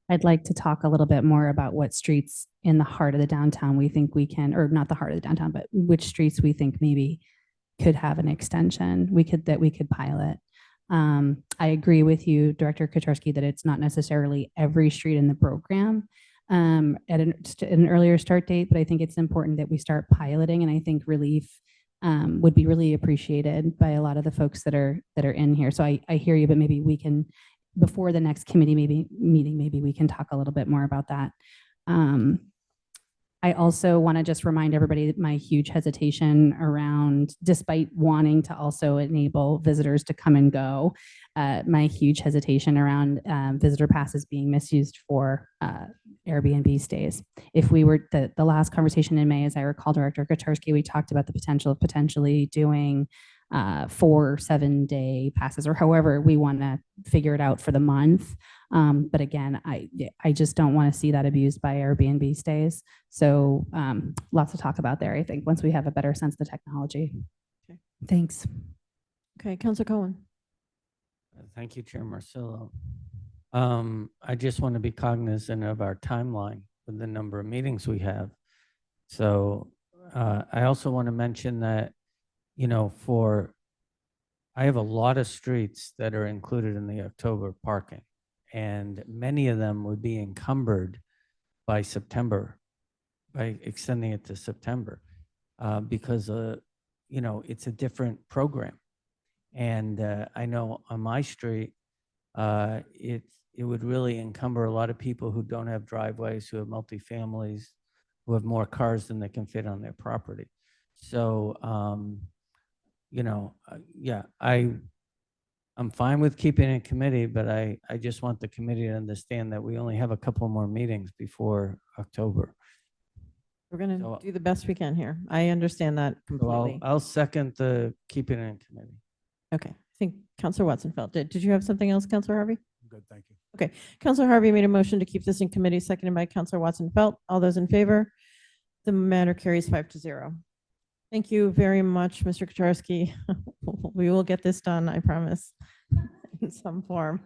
[SPEAKER 3] I'd like to talk a little bit more about what streets in the heart of the downtown we think we can, or not the heart of the downtown, but which streets we think maybe could have an extension that we could pilot. I agree with you, Director Kaczorowski, that it's not necessarily every street in the program at an earlier start date, but I think it's important that we start piloting, and I think relief would be really appreciated by a lot of the folks that are in here. So I hear you, but maybe we can, before the next committee meeting, maybe we can talk a little bit more about that. I also want to just remind everybody that my huge hesitation around, despite wanting to also enable visitors to come and go, my huge hesitation around visitor passes being misused for Airbnb stays. If we were, the last conversation in May, as I recall, Director Kaczorowski, we talked about the potential of potentially doing 4 7-day passes, or however we want to figure it out for the month. But again, I just don't want to see that abused by Airbnb stays. So lots to talk about there, I think, once we have a better sense of the technology.
[SPEAKER 1] Okay.
[SPEAKER 3] Thanks.
[SPEAKER 1] Okay, Councilor Cohen.
[SPEAKER 6] Thank you, Chair Marcillo. I just want to be cognizant of our timeline with the number of meetings we have. So I also want to mention that, for I have a lot of streets that are included in the October parking, and many of them would be encumbered by September, by extending it to September, because, it's a different program. And I know on my street, it would really encumber a lot of people who don't have driveways, who have multifamilies, who have more cars than they can fit on their property. So, yeah, I'm fine with keeping it in committee, but I just want the committee to understand that we only have a couple more meetings before October.
[SPEAKER 1] We're going
[SPEAKER 6] So-
[SPEAKER 1] to do the best we can here. I understand that
[SPEAKER 6] So
[SPEAKER 1] completely.
[SPEAKER 6] I'll second the keeping it in committee.
[SPEAKER 1] Okay, I think Counselor Watson felt. Did you have something else, Counselor Harvey?
[SPEAKER 4] Good, thank you.
[SPEAKER 1] Okay, Counselor Harvey made a motion to keep this in committee, seconded by Counselor Watson Felt. All those in favor? The matter carries 5-0. Thank you very much, Mr. Kucharski. We will get this done, I promise, in some form.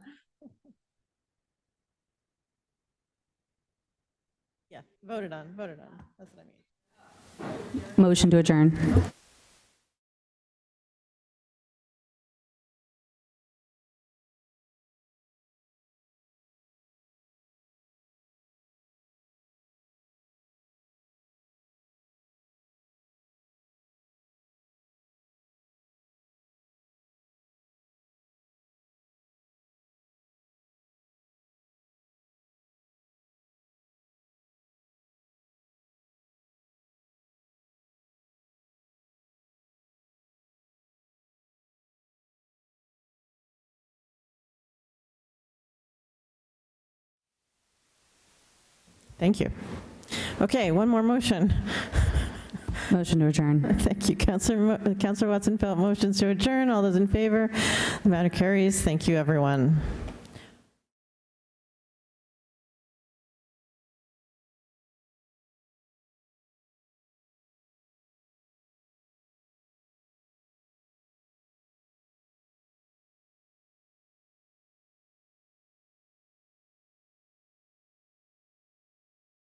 [SPEAKER 1] Yeah, voted on. That's what I mean.
[SPEAKER 3] Motion to adjourn.
[SPEAKER 1] Thank you. Okay, one more motion.
[SPEAKER 3] Motion to adjourn.
[SPEAKER 1] Thank you, Counselor Watson Felt motions to adjourn. All those in favor? The matter carries. Thank you, everyone.